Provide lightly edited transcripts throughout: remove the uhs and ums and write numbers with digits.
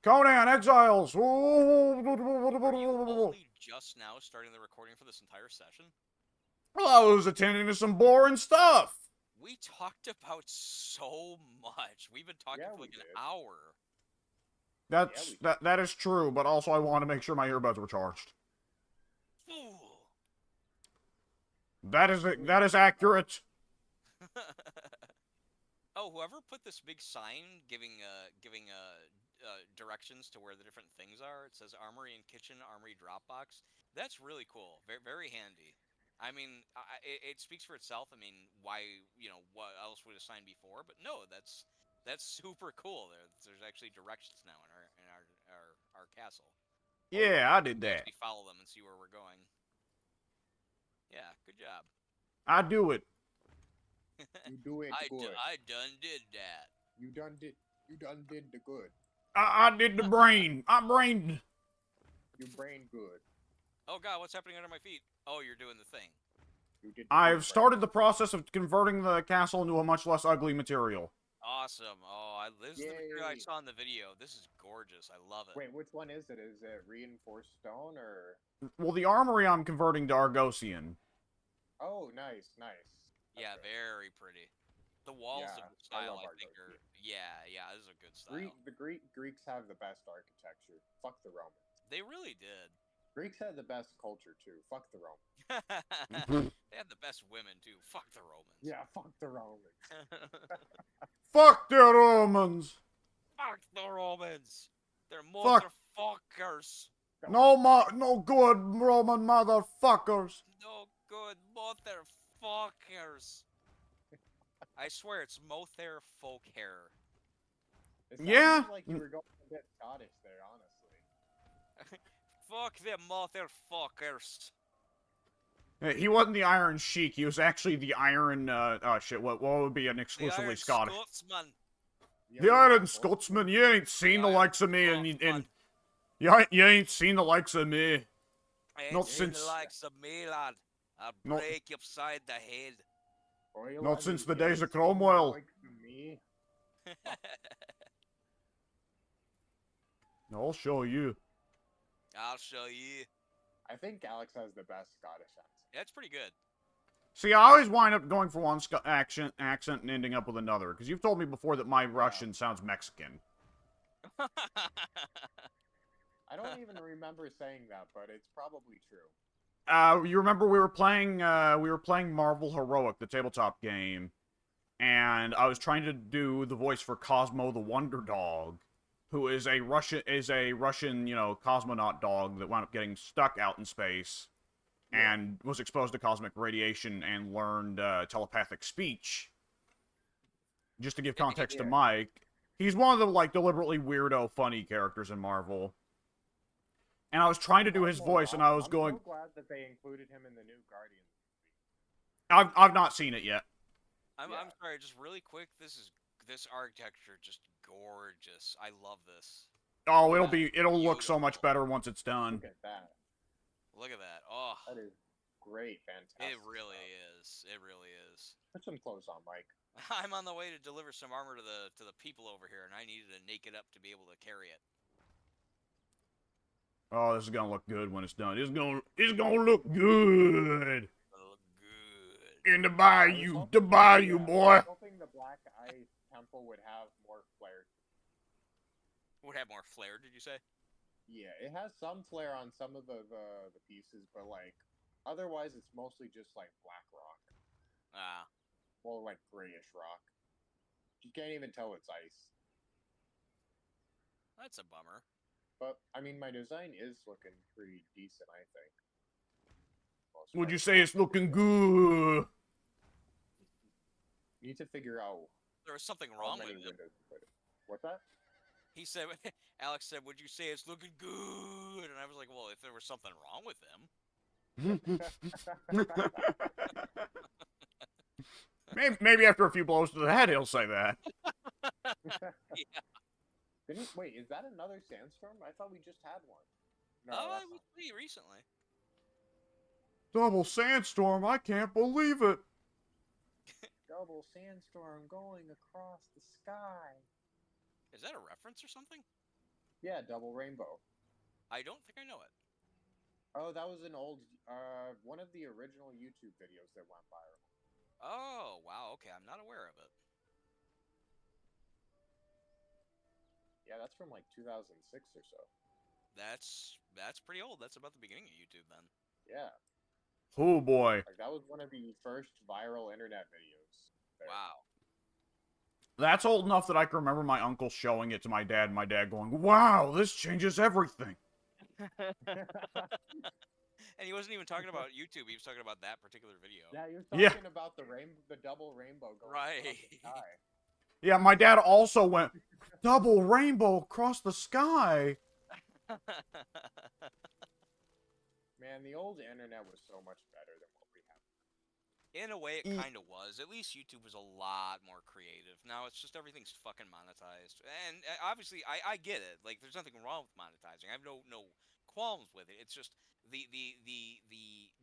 Conan Exiles! Are you Well, only just now starting the recording for this entire session? I was attending to some boring stuff. We talked about so much. We've been talking Yeah, for we like an did. hour. Yeah, we That is true, but also I want to make sure my earbuds were charged. Fool. That is accurate. Oh, whoever put this big sign giving directions to where the different things are. It says armory and kitchen, armory Dropbox. That's really cool. Very very handy. I mean, it speaks for itself. I mean, why what else would a sign be for? But no, that's super cool. There's actually directions now in our castle. Oh yeah, Yeah, I did we that. actually follow them and see where we're going. Yeah, good job. I do it. you do it good. I done did that. You done did. You done did the good. I did the brain. I brained. You brain good. Oh god, what's happening under my feet? Oh, you're doing the thing. You did. The I've good started the process of converting the castle into a much less ugly material. Awesome. Oh, this is the material I Yay. saw in the video. This is gorgeous. I love it. Wait, which one is it? Is it reinforced stone or? Well, the armory I'm converting to Argosian. Oh, nice, nice. Yeah, Okay. very pretty. The walls Yeah, of the I style, love I think, Argos, are yeah, this is a good style. The Greeks have the best architecture. Fuck the Romans. They really did. Greeks had the best culture too. Fuck the Romans. They had the best women too. Fuck the Romans. Yeah, fuck the Romans. Fuck the Romans. Fuck the Romans. They're Fuck. motherfuckers. No good Roman motherfuckers. No good motherfuckers. I swear it's Mother folk hair. It sounded Yeah. like you were going a bit Scottish there, honestly. Fuck them motherfuckers. He wasn't the Iron Sheik. He was actually the Iron. Oh shit. What would be an The exclusively Iron Scottish? Scotsman. The Iron Scotsman. You ain't seen the Iron likes of me, Scotsman. and you ain't seen the likes of me. I ain't Not seen since- the likes of me, lad. I'll Not- break you upside the head. Not since the days of Cromwell. Me. I'll show you. I'll show you. I think Alex has the best Scottish accent. Yeah, it's pretty good. See, I always wind up going for one accent and ending up with another. Because you've told me before that my Russian sounds Mexican. I don't even remember saying that, but it's probably true. You remember we were playing Marvel Heroic, the tabletop game, and I was trying to do the voice for Cosmo the Wonder Dog, who is a Russian, cosmonaut dog that wound up getting stuck out in space, and was exposed to cosmic radiation and learned telepathic speech. Just to give context to Mike, he's one of the deliberately weirdo, funny characters in Marvel. And I was trying to do his voice, and I was going. I'm so glad that they included him in the new Guardians movie. I've not seen it yet. I'm sorry, just really quick. This architecture just gorgeous. I love this. Oh, it'll look so much better once it's done. Look at that. Look at that. Oh, That is great, fantastic. it really is. It really is. Put some clothes on, Mike. I'm on the way to deliver some armor to the people over here, and I needed to naked up to be able to carry it. Oh, this is gonna look good when it's done. It's gonna look good. It'll look good. In the bayou, boy. I was hoping the Black Eye Temple would have more flair. Would have more flair, did you say? Yeah, it has some flair on some of the pieces, but otherwise it's mostly just black rock. Ah. Well, grayish rock. You can't even tell it's ice. That's a bummer. But I mean, my design is looking pretty decent, I think. Would you say it's looking good? You need to figure out There was something how wrong many with it. windows to put in. What's that? He said, Alex said, would you say it's looking good? And I was like, well, if there was something wrong with him. Maybe after a few blows to the head, he'll say that. Yeah. Wait, is that another sandstorm? I thought we just had one. No, Oh, that's it was pretty recently. Double sandstorm, I can't believe it. double sandstorm going across the sky. Is that a reference or something? Yeah, Double Rainbow. I don't think I know it. Oh, that was an old, one of the original YouTube videos that went viral. Oh, wow. Okay, I'm not aware of it. Yeah, that's from like 2006 or so. That's pretty old. That's about the beginning of YouTube then. Yeah, Oh boy. like that was one of the first viral internet videos. There. Wow. That's old enough that I can remember my uncle showing it to my dad, and my dad going, "Wow, this changes everything." And he wasn't even talking about YouTube. He was talking about that particular video. Yeah, he was Yeah. talking about the double rainbow going Right. across the sky. Yeah, my dad also went, "Double rainbow across the sky." Man, the old internet was so much better than what we have. In a way, it kind of was. At least YouTube was a lot more creative. Now it's just everything's fucking monetized, and obviously, I get it. Like, there's nothing wrong with monetizing. I have no qualms with it. It's just the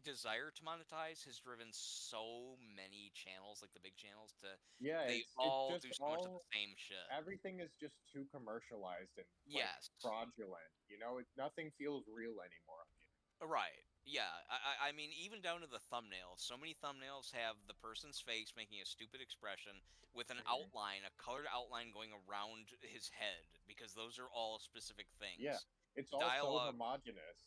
desire to monetize has driven so many channels, like the big channels, to Yeah, they it's all just do so much of the same shit. everything is just too commercialized and like Yes. fraudulent. You know, nothing feels real anymore. Right. Yeah. I mean, even down to the thumbnails. So many thumbnails have the person's face making a stupid expression with an Mhm. outline, a colored outline going around his head, because those are all specific things. Yeah, it's all so Dialogue. homogenous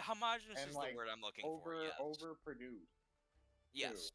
Homogenous and is like the word I'm looking for. Yes. overproduced. Yes.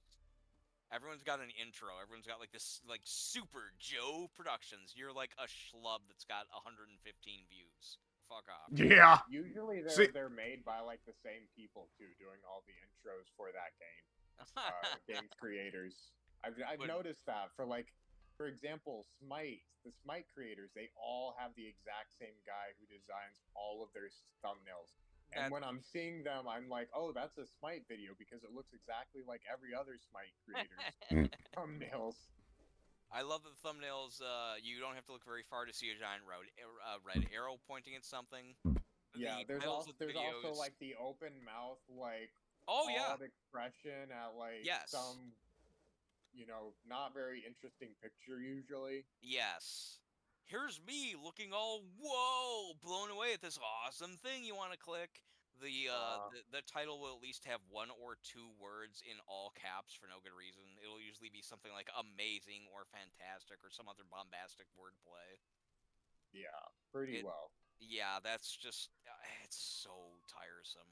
Everyone's got an intro. Everyone's got like this, like Super Joe Productions. You're like a schlub that's got 115 views. Fuck off. Yeah. Usually See- they're made by like the same people too, doing all the intros for that game. Game creators. I've But- noticed that for like, for example, Smite. The Smite creators, they all have the exact same guy who designs all of their thumbnails. And when I'm seeing them, I'm like, oh, that's a Smite video because it looks exactly like every other Smite creator's thumbnails. I love the thumbnails. You don't have to look very far to see a giant red arrow pointing at something. Yeah, The there's titles also of the videos. like the open mouth, like Oh yeah. odd expression at like Yes. some, you know, not very interesting picture usually. Yes. Here's me looking all whoa, blown away at this awesome thing you want to click. The title will at least have one or two words in all caps for no good reason. It'll usually be something like amazing or fantastic or some other bombastic wordplay. Yeah, pretty well. Yeah, that's just it's so tiresome.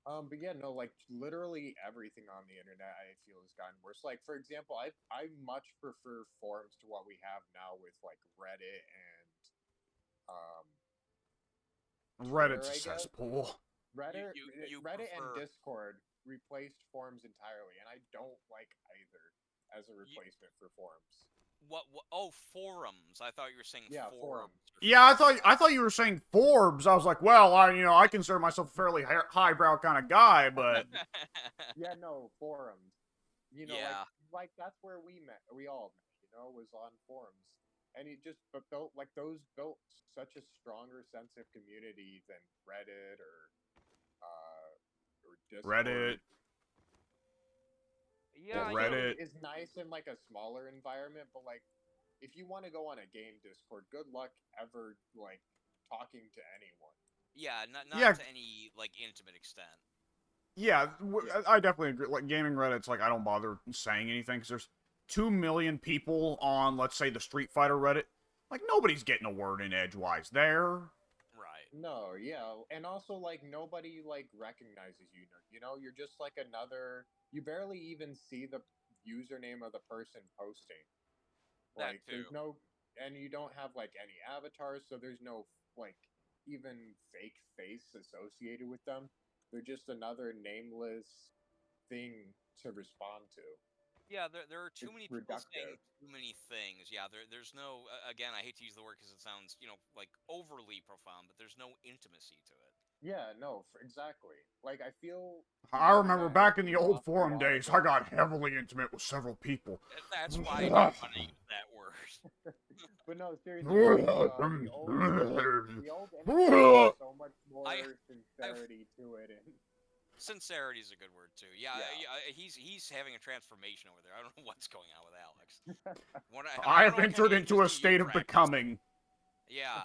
But yeah, no, like literally everything on the internet I feel has gotten worse. Like for example, I much prefer forums to what we have now with like Reddit and um Reddit's a Twitter, I guess. cesspool. Reddit You Reddit and prefer- Discord replaced forums entirely, and I don't like either as a replacement for forums. What? Oh, forums. I thought you were saying Yeah, forums. Yeah, I thought you were saying Forbes. I was like, well, I consider myself a fairly highbrow kind of guy, but Yeah, no, forums. You know, Yeah. like that's where we met. We all met. You know, was on forums, and it just built like those built such a stronger sense of community than Reddit or Discord. Reddit. Yeah, Reddit. is nice in like a smaller environment, but like if you want to go on a game Discord, good luck ever like talking to anyone. Yeah, not Yeah. to any like intimate extent. Yeah, I definitely agree. Like gaming Reddit's like I don't bother saying anything because there's 2 million people on, let's say, the Street Fighter Reddit. Like nobody's getting a word in edgewise there. Right. No, yeah, and also like nobody like recognizes you. You know, you're just like another. You barely even see the username of the person posting. That Like there's too. no, and you don't have like any avatars, so there's no like even fake face associated with them. They're just another nameless thing to respond to. Yeah, there are too It's many people saying reductive. too many things. Yeah, there's no again. I hate to use the word because it sounds like overly profound, but there's no intimacy to it. Yeah, no, exactly. Like I feel I remember internet back has in the lost old a forum lot of days, its- I got heavily intimate with several people. That's why I didn't want to use that word. But no, seriously, the old internet has so much more sincerity to it, and Sincerity is a good word too. Yeah, Yeah. he's having a transformation over there. I don't know what's going on with Alex. I don't have know what entered kind into a HSTU state of practice. becoming. Yeah.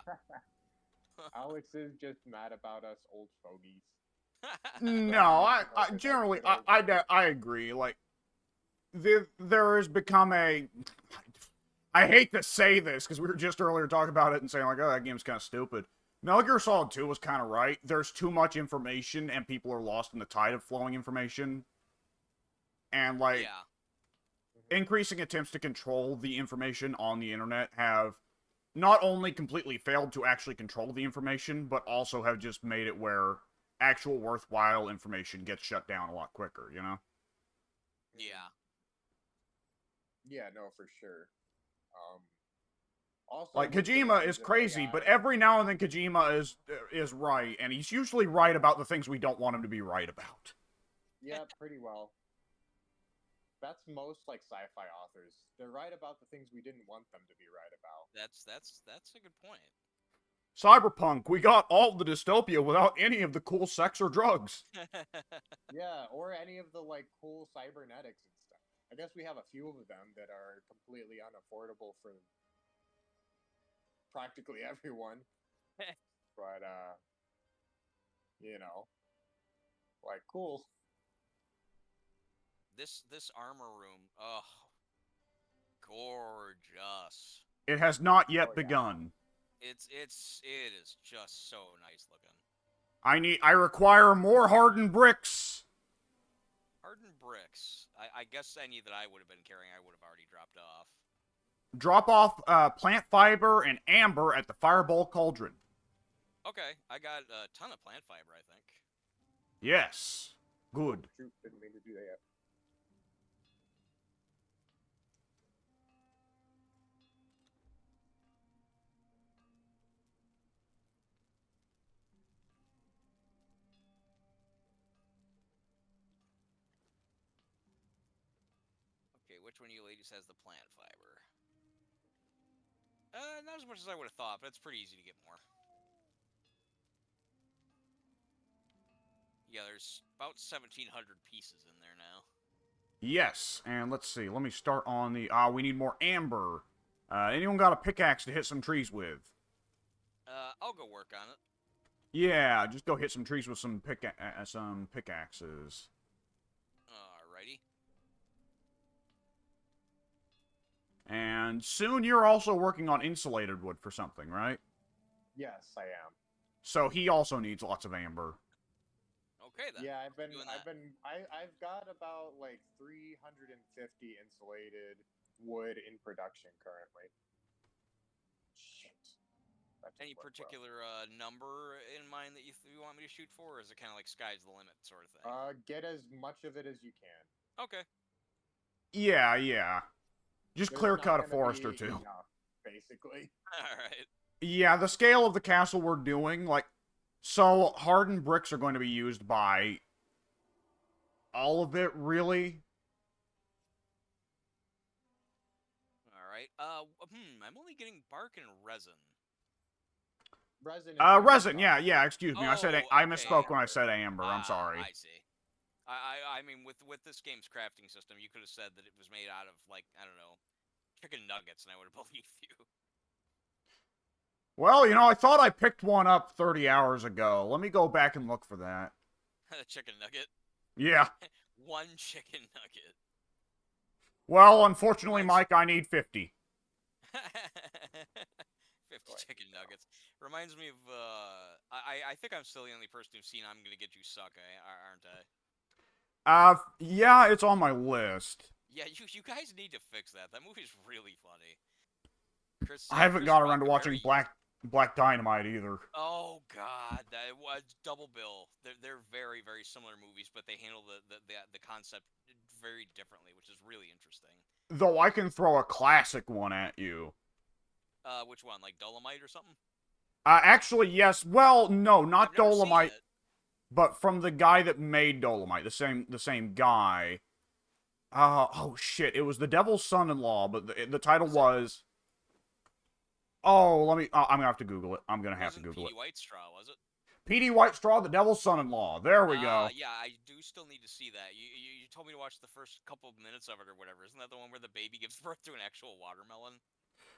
Alex is just mad about us old fogies. No, I That's generally, good old fogies. I agree. Like, there has become a. I hate to say this because we were just earlier talking about it and saying like, oh, that game's kind of stupid. Metal Gear Solid 2 was kind of right. There's too much information and people are lost in the tide of flowing information. And like, Yeah. increasing attempts to control the information on the internet have not only completely failed to actually control the information, but also have just made it where actual worthwhile information gets shut down a lot quicker, you know? Yeah. Yeah, no, for sure. Also, Like, with the Kojima rise is of crazy, AI, but every now and then Kojima is right, and he's usually right about the things we don't want him to be right about. yeah, pretty well. That's most like sci-fi authors. They're right about the things we didn't want them to be right about. That's a good point. Cyberpunk, we got all the dystopia without any of the cool sex or drugs. Yeah, or any of the like cool cybernetics and stuff. I guess we have a few of them that are completely unaffordable for practically everyone. But you know, like cool. This armor room, oh, gorgeous. It has not Oh yet yeah. begun. It is just so nice looking. I require more hardened bricks. Hardened bricks. I guess any that I would have been carrying, I would have already dropped off. Drop off plant fiber and amber at the Fireball Cauldron. Okay, I got a ton of plant fiber, I think. Yes. Good. Shoot, didn't mean to do that. Okay, which one of you ladies has the plant fiber? Not as much as I would have thought, but it's pretty easy to get more. Yeah, there's about 1,700 pieces in there now. Yes, and let's see. Let me start on the. We need more amber. Anyone got a pickaxe to hit some trees with? I'll go work on it. Yeah, just go hit some trees with some pickaxes. Alrighty. And soon you're also working on insulated wood for something, right? Yes, I am. So he also needs lots of amber. Okay then. Yeah, I've got about like 350 insulated wood in production currently. Shit. Any particular number in mind that you want me to shoot for, or is it kind of like sky's the limit sort of thing? Get as much of it as you can. Okay. Yeah. Just There's clear not cut a gonna forest be or two. enough, basically. Alright. Yeah, the scale of the castle we're doing, like, so hardened bricks are going to be used by all of it, really. Alright. I'm only getting bark and resin. Resin. Resin. Yeah. Excuse me. I okay. misspoke when I said amber. I'm sorry. I see. I mean, with this game's crafting system, you could have said that it was made out of, like, I don't know, chicken nuggets, and I would have believed you. Well, I thought I picked one up 30 hours ago. Let me go back and look for that. A chicken nugget. Yeah. One chicken nugget. Well, unfortunately, Mike, I need 50. 50 chicken nuggets. Reminds me of, I think I'm still the only person who's seen I'm Gonna Get You Suck, aren't I? Yeah, it's on my list. Yeah, you guys need to fix that. That movie's really funny. I haven't got around to watching very... Black Dynamite either. Oh God, that was double bill. They're very, very similar movies, but they handle the concept very differently, which is really interesting. Though I can throw a classic one at you. Which one? Like Dolomite or something? Actually, yes. Well, no, not I've never Dolomite, seen it. but from the guy that made Dolomite, the same guy. Oh shit! It was The Devil's Son-in-Law, but the title was. Oh, I'm gonna have to Google it. I'm gonna have to Google it. P.D. Whitestraw, was it? P.D. Whitestraw, The Devil's Son-in-Law. There we go. Yeah, I do still need to see that. You told me to watch the first couple of minutes of it or whatever. Isn't that the one where the baby gives birth to an actual watermelon?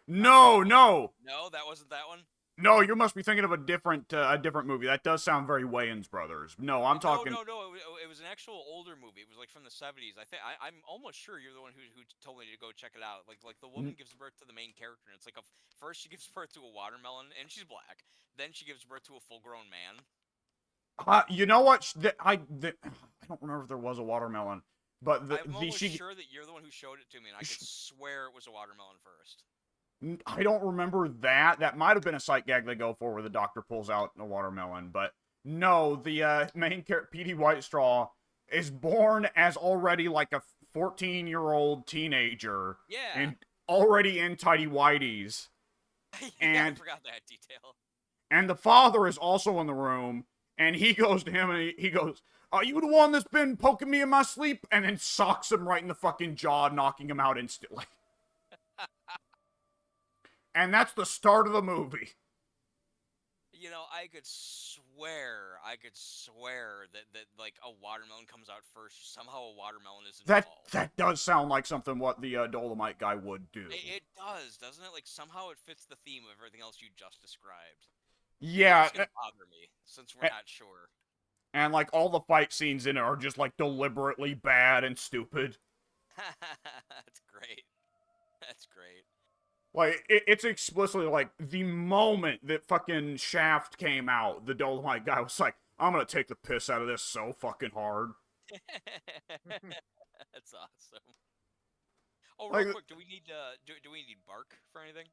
No. No, that wasn't that one? No, you must be thinking of a different movie. That does sound very Wayans Brothers. No, I'm No, talking. no, no. It was an actual older movie. It was like from the 70s. I'm almost sure you're the one who told me to go check it out. Like the woman gives birth to the main character. And it's like first she gives birth to a watermelon, and she's black. Then she gives birth to a full-grown man. You know what? I don't remember if there was a watermelon, but I'm the almost she. sure that you're the one who showed it to me, and I could swear it was a watermelon first. I don't remember that. That might have been a sight gag they go for where the doctor pulls out a watermelon, but no, the main character, Petey Whitestraw, is born as already like a 14-year-old teenager Yeah. and already in tidy whities, Yeah, I and forgot that detail. the father is also in the room, and he goes to him and he goes, "Are you the one that's been poking me in my sleep?" And then socks him right in the fucking jaw, knocking him out instantly. And that's the start of the movie. You know, I could swear that like a watermelon comes out first. Somehow a watermelon is That involved. that does sound like something what the Dolomite guy would do. It does, doesn't it? Like somehow it fits the theme of everything else you just described. It's Yeah, just gonna bother me since we're a- not sure. and like all the fight scenes in it are just like deliberately bad and stupid. That's great. That's great. Like it's explicitly like the moment that fucking Shaft came out, the Dolomite guy was like, "I'm gonna take the piss out of this so fucking hard." That's awesome. Oh, real Like, quick, do we need bark for anything?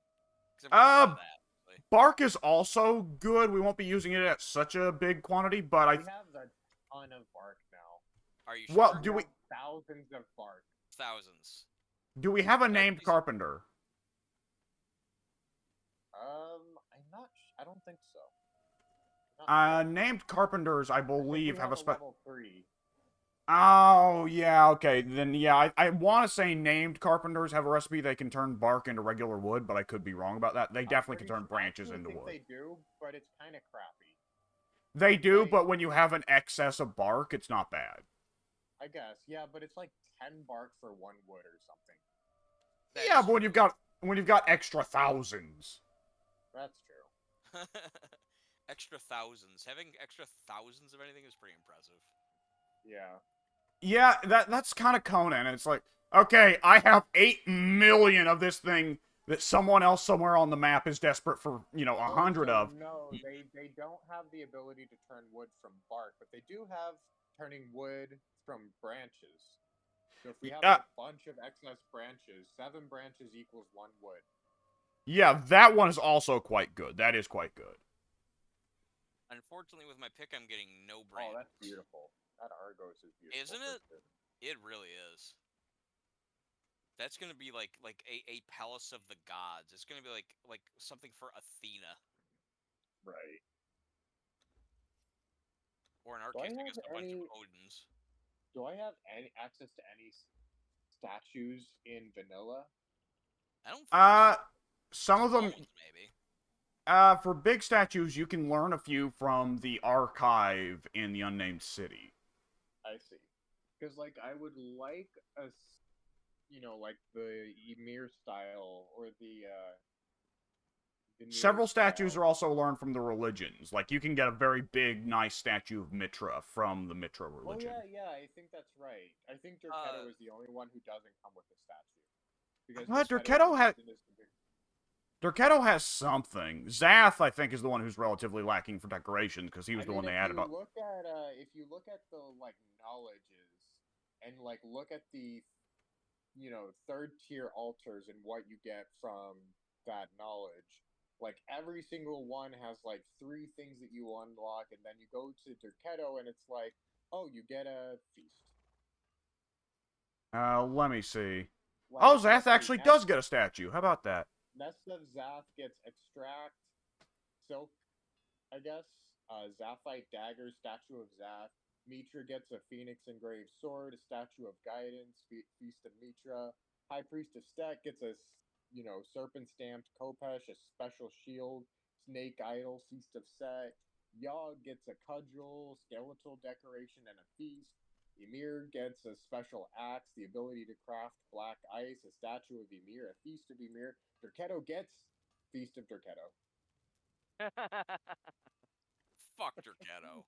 Because I've got a lot of that. Actually. bark is also good. We won't be using it at such a big quantity, but We have a ton of bark now. Are you well, sure? do we have thousands of bark? Thousands. have a That named is- carpenter? I'm not. I don't think so. Not sure. Named carpenters, I I think we believe, have a level 3. Oh, yeah, okay. Then, yeah, I want to say named carpenters have a recipe they can turn bark into regular wood, but I could be wrong about that. They definitely can turn branches into wood. They do, but it's kind of crappy. They do, like- but when you have an excess of bark, it's not bad. I guess, yeah, but it's like 10 bark for 1 wood or something. That Yeah, is but when you've got extra thousands. That's true. Extra thousands. Having extra thousands of anything is pretty impressive. Yeah. Yeah, that's kind of Conan. It's like, okay, I have 8 million of this thing that someone else somewhere on the map is desperate for, 100 So, of. No, they don't have the ability to turn wood from bark, but they do have turning wood from branches. So if we have a bunch of excess branches, 7 branches equals 1 wood. Yeah, that one is also quite good. That is quite good. Unfortunately, with my pick, I'm getting no branch. Oh, that's beautiful. That Argos is beautiful. Isn't it? It really is. That's gonna be like a palace of the gods. It's gonna be like something for Athena Right. or in our Do I case, I have guess a bunch any- of Odins. Do I have any access to any statues in vanilla? I don't think so. Some of them, Clones, maybe. for big statues, you can learn a few from the archive in the Unnamed City. I see. Because, like, I would like like the Ymir style or the, Veneer Several statues style. are also learned from the religions. Like, you can get a very big, nice statue of Mitra from the Mitra Oh, religion. yeah, I think that's right. I think Derketo is the only one who doesn't come with a statue. Because What? Derketo Derketo has something. Zath, I think, is the one who's relatively lacking for decorations because he was the one they added up. If you look at the like knowledges and like look at the third tier altars and what you get from that knowledge, like every single one has like 3 things that you unlock, and then you go to Derketo and it's like, oh, you get a feast. Let me see. Like, Oh, Zath let's see, actually does get a statue. How about that? Nest of Zath gets extract, silk, I guess. Zaphite dagger, statue of Zath. Mitra gets a phoenix engraved sword, a statue of guidance, feast of Mitra. High priest of Stet gets a serpent stamped Kopesh, a special shield. Snake idol, feast of Set. Yogg gets a cudgel, skeletal decoration, and a feast. Ymir gets a special axe, the ability to craft black ice, a statue of Ymir, a feast of Ymir. Derketo gets Feast of Derketo. Fuck Derketo.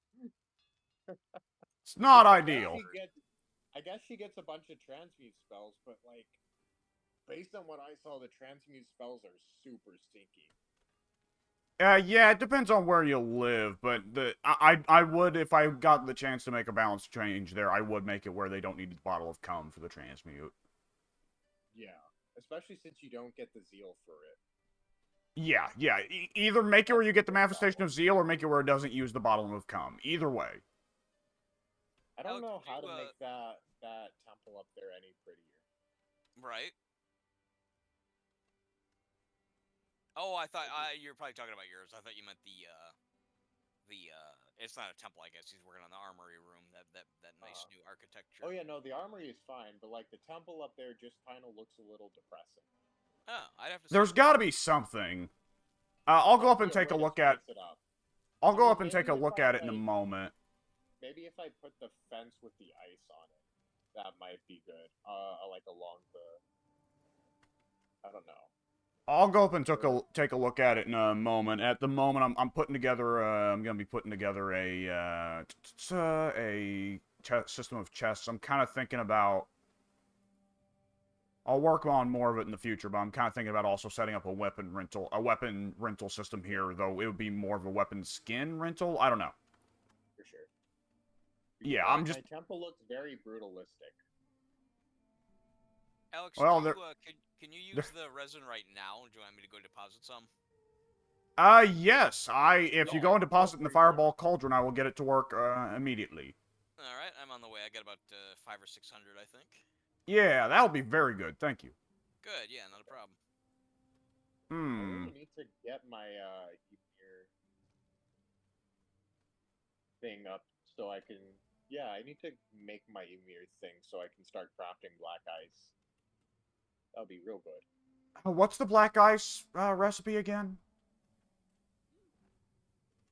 It's not I guess ideal. I guess she gets a bunch of transmute spells, but like based on what I saw, the transmute spells are super stinky. Yeah, it depends on where you live, but I would, if I got the chance to make a balance change there, I would make it where they don't need the bottle of cum for the transmute. Yeah, especially since you don't get the zeal for it. Yeah. Either make it where you get the manifestation of zeal, or make it where it doesn't use the bottle of cum. Either way. I don't Alex, know how you, to make that temple up there any prettier. right? Oh, I thought you're probably talking about yours. I thought you meant the it's not a temple, I guess. He's working on the armory room. That nice new architecture. Oh yeah, no, the armory is fine, but like the temple up there just kind of looks a little depressing. Oh, I'd have to. There's got to be something. I'll go up and take a look at. I'll go up and take a look at it in a moment. Maybe if I put the fence with the ice on it, that might be good. Like along the. I don't know. I'll go up and take a look at it in a moment. At the moment, I'm putting together. I'm gonna be putting together a system of chests. I'm kind of thinking about. I'll work on more of it in the future, but I'm kind of thinking about also setting up a weapon rental system here. Though it would be more of a weapon skin rental. I don't know. For sure. Yeah, my, I'm just. My temple looks very brutalistic. Alex, Well, can you use the resin right now? Do you want me to go deposit some? Yes. If you go and deposit in the Fireball Cauldron, I will get it to work immediately. All right, I'm on the way. I got about 500 or 600, I think. Yeah, that'll be very good. Thank you. Good, yeah, not a problem. I really need to get my Ymir thing up so I can. Yeah, I need to make my Ymir thing so I can start crafting black ice. That'll be real good. What's the black ice recipe again?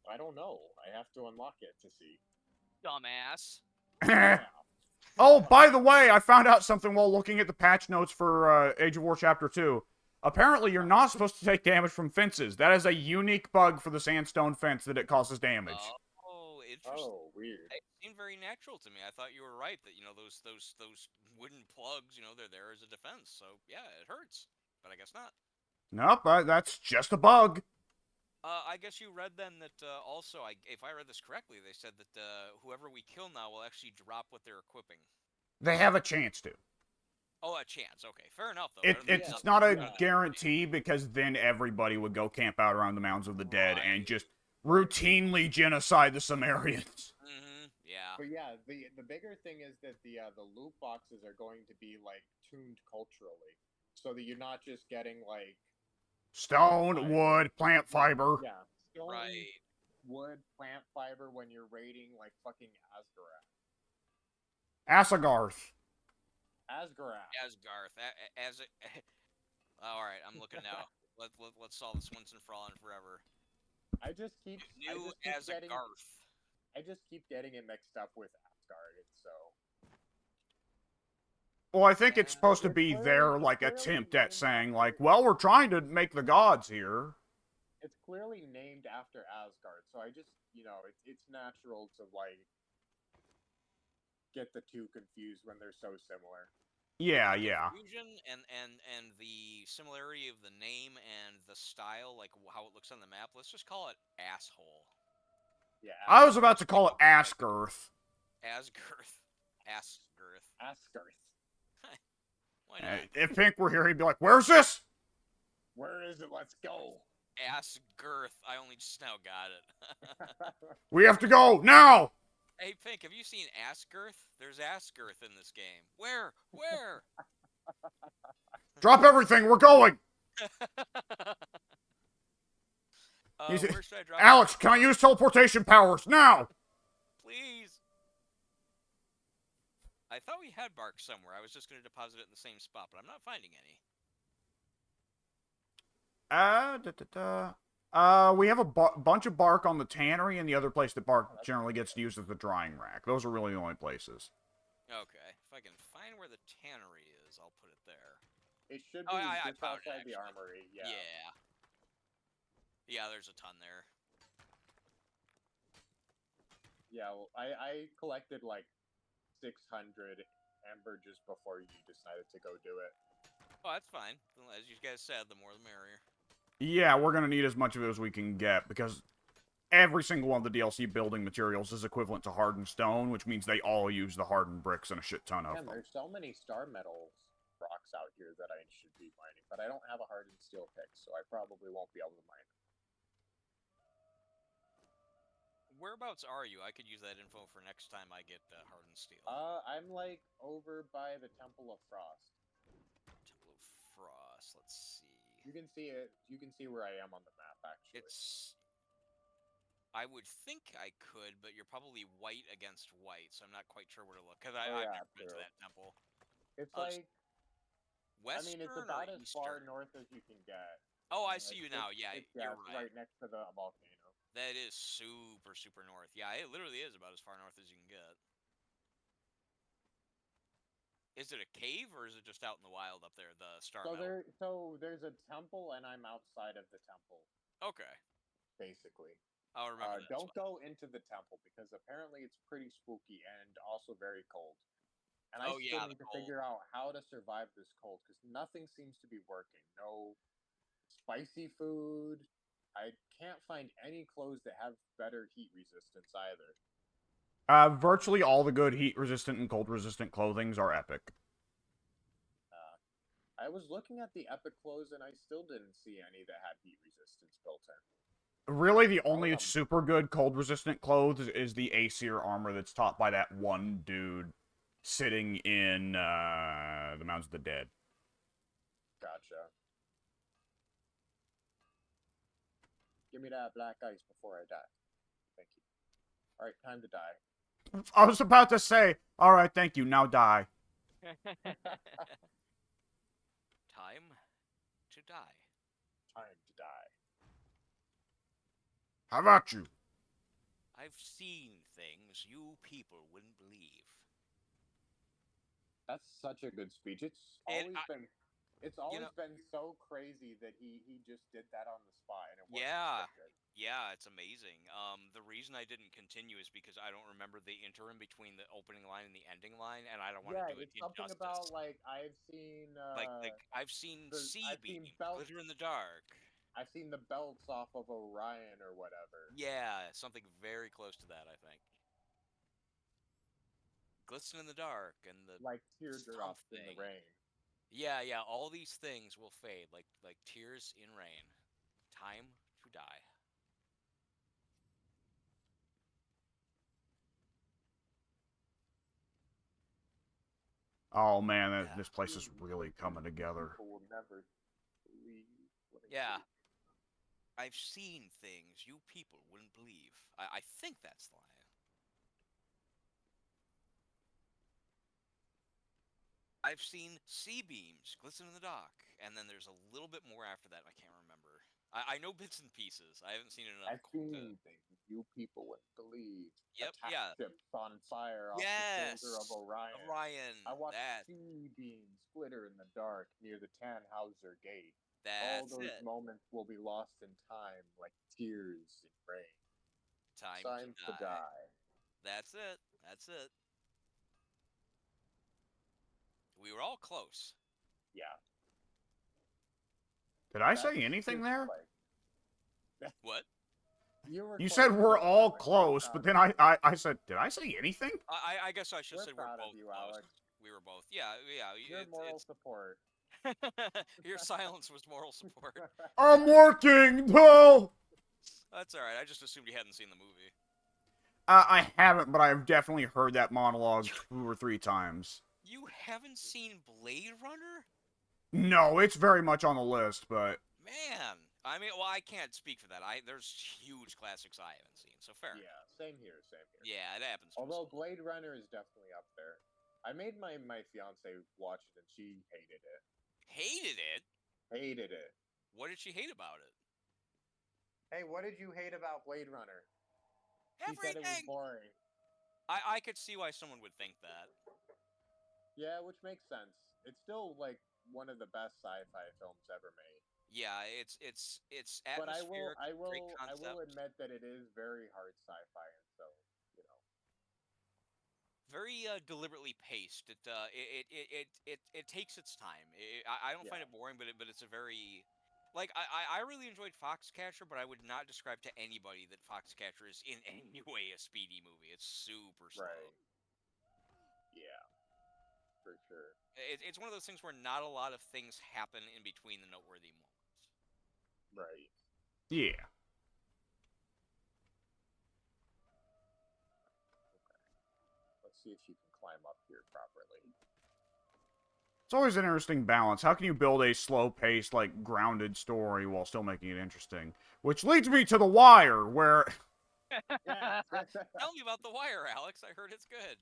I don't know. I have to unlock it to see. Dumbass. Yeah. Oh, by the way, I found out something while looking at the patch notes for Age of War Chapter 2. Apparently, you're not supposed to take damage from fences. That is a unique bug for the sandstone fence that it causes damage. Oh, interesting. Oh, weird. It seemed very natural to me. I thought you were right that those wooden plugs, they're there as a defense. So yeah, it hurts, but I guess not. Nope, that's just a bug. I guess you read then that also, if I read this correctly, they said that whoever we kill now will actually drop what they're equipping. They have a chance to. Oh, a chance. Okay, fair enough, though. It's not a guarantee, because then everybody would go camp out around the Mounds of the Dead and just routinely genocide the Sumerians. Mm-hmm, yeah. But yeah, the bigger thing is that the loot boxes are going to be like tuned culturally, so that you're not just getting like stone, wood, plant fiber. Yeah, stone, right. Wood, plant fiber when you're raiding like fucking Asgarath. Asagarth. All right, I'm looking now. Let's solve this once and for all and forever. I just keep getting it mixed up with Asgard. So. Well, I think it's supposed to be their like attempt at saying like, well, we're trying to make the gods here. It's clearly named after Asgard, so I just it's natural to like get the two confused when they're so similar. Yeah. Confusion and the similarity of the name and the style, like how it looks on the map. Let's just call it asshole. Yeah. I was about to call it Asgirth. Asgirth. Why not? If Pink were here, he'd be like, "Where's this? Where is it? Let's go." Asgirth. I only just now got it. We have to go now. Hey, Pink, have you seen Asgirth? There's Asgirth in this game. Where? Drop everything. We're going. Where should I drop Alex, can I use teleportation powers now? Please. I thought we had bark somewhere. I was just going to deposit it in the same spot, but I'm not finding any. We have a bunch of bark on the tannery, and the other place that bark generally gets used is the drying rack. Those are really the only places. Okay. If I can find where the tannery is, I'll put it there. It should be just outside the armory. Yeah. Yeah, there's a ton there. Yeah, well, I collected like 600 amber just before you decided to go do it. Oh, that's fine. As you guys said, the more the merrier. Yeah, we're gonna need as much of it as we can get, because every single one of the DLC building materials is equivalent to hardened stone, which means they all use the hardened bricks and a shit ton of Man, them. there's so many star metals rocks out here that I should be mining, but I don't have a hardened steel pick, so I probably won't be able to mine. Whereabouts are you? I could use that info for next time I get hardened steel. I'm like over by the Temple of Frost. Temple of Frost. Let's see. You can see it. You can see where I am on the map, actually. It's. I would think I could, but you're probably white against white, so I'm not quite sure where to look. Because I've never been to that temple. It's like. Western I mean, it's about or as Eastern? far north as you can get. Oh, I see you now. Yeah, you're it's right. right next to the volcano. That is super, super north. Yeah, it literally is about as far north as you can get. Is it a cave or is it just out in the wild up there, the star metal? So there's a temple, and I'm outside of the temple. Okay. Basically. I'll remember that. Don't go into the temple because apparently it's pretty spooky and also very cold. And I still need to figure out how to survive this cold because nothing seems to be working. No spicy food. I can't find any clothes that have better heat resistance either. Virtually all the good heat-resistant and cold-resistant clothings are epic. I was looking at the epic clothes and I still didn't see any that had heat resistance built in. Really, the only super good cold-resistant clothes is the Aesir armor that's taught by that one dude sitting in the Mountains of the Dead. Gotcha. Give me that black ice before I die. Thank you. Alright, time to die. I was about to say, alright, thank you, now die. Time to die. Time to die. How about you? I've seen things you people wouldn't believe. That's such a good speech. It's always been so crazy that he just did that on the spot and it worked so good. Yeah, it's amazing. The reason I didn't continue is because I don't remember the interim between the opening line and the ending line, and I don't want to do it it's something injustice. about like I've seen I've seen sea beams glitter in the dark. I've seen the belts off of Orion or whatever. Yeah, something very close to that, I think. Glisten in the dark and the like teardrops in the rain. Yeah, all these things will fade like tears in rain. Time to die. Oh man, this place is really coming together. People will never believe. Yeah. I've seen things you people wouldn't believe. I think that's the line. I've seen sea beams glisten in the dock, and then there's a little bit more after that. I can't remember. I know bits and pieces. I haven't seen it enough. I've seen things you people wouldn't believe. Yep, ships on fire off the shoulder of Orion. I watched sea beams glitter in the dark near the Tannhauser Gate. All those moments will be lost in time like tears in rain. Time to die. That's it. That's it. We were all close. Yeah. Did I say anything there? What? You said we're all close, but then I said, did I say anything? I guess I should have said we're both you, close. Alex. We were both. Yeah. Your moral support. Your silence was moral support. I'm working, no! That's alright. I just assumed you hadn't seen the movie. I haven't, but I've definitely heard that monologue 2 or 3 times. You haven't seen Blade Runner? No, it's very much on the list, but... Man! I mean, well, I can't speak for that. There's huge classics I haven't seen, so fair. Yeah, same here. Yeah, it happens. Although Blade Runner is definitely up there. I made my fiance watch it, and she hated it. Hated it? Hated it. What did she hate about it? Hey, what did you hate about Blade Runner? Everything! She said it was boring. I could see why someone would think that. Yeah, which makes sense. It's still, like, one of the best sci-fi films ever made. Yeah, it's But atmospheric, great I will concept, admit that it is very hard sci-fi, and so you know, very deliberately paced. It takes its time. I don't find yeah, it boring, but it's a very like I really enjoyed Foxcatcher, but I would not describe to anybody that Foxcatcher is in any way a speedy movie. It's super slow. right, yeah, for sure, It's one of those things where not a lot of things happen in between the noteworthy moments. right. Yeah. Let's see if you can climb up here properly. It's always an interesting balance. How can you build a slow-paced, like, grounded story while still making it interesting? Which leads me to The Wire, where Yeah. Tell me about The Wire, Alex. I heard it's good.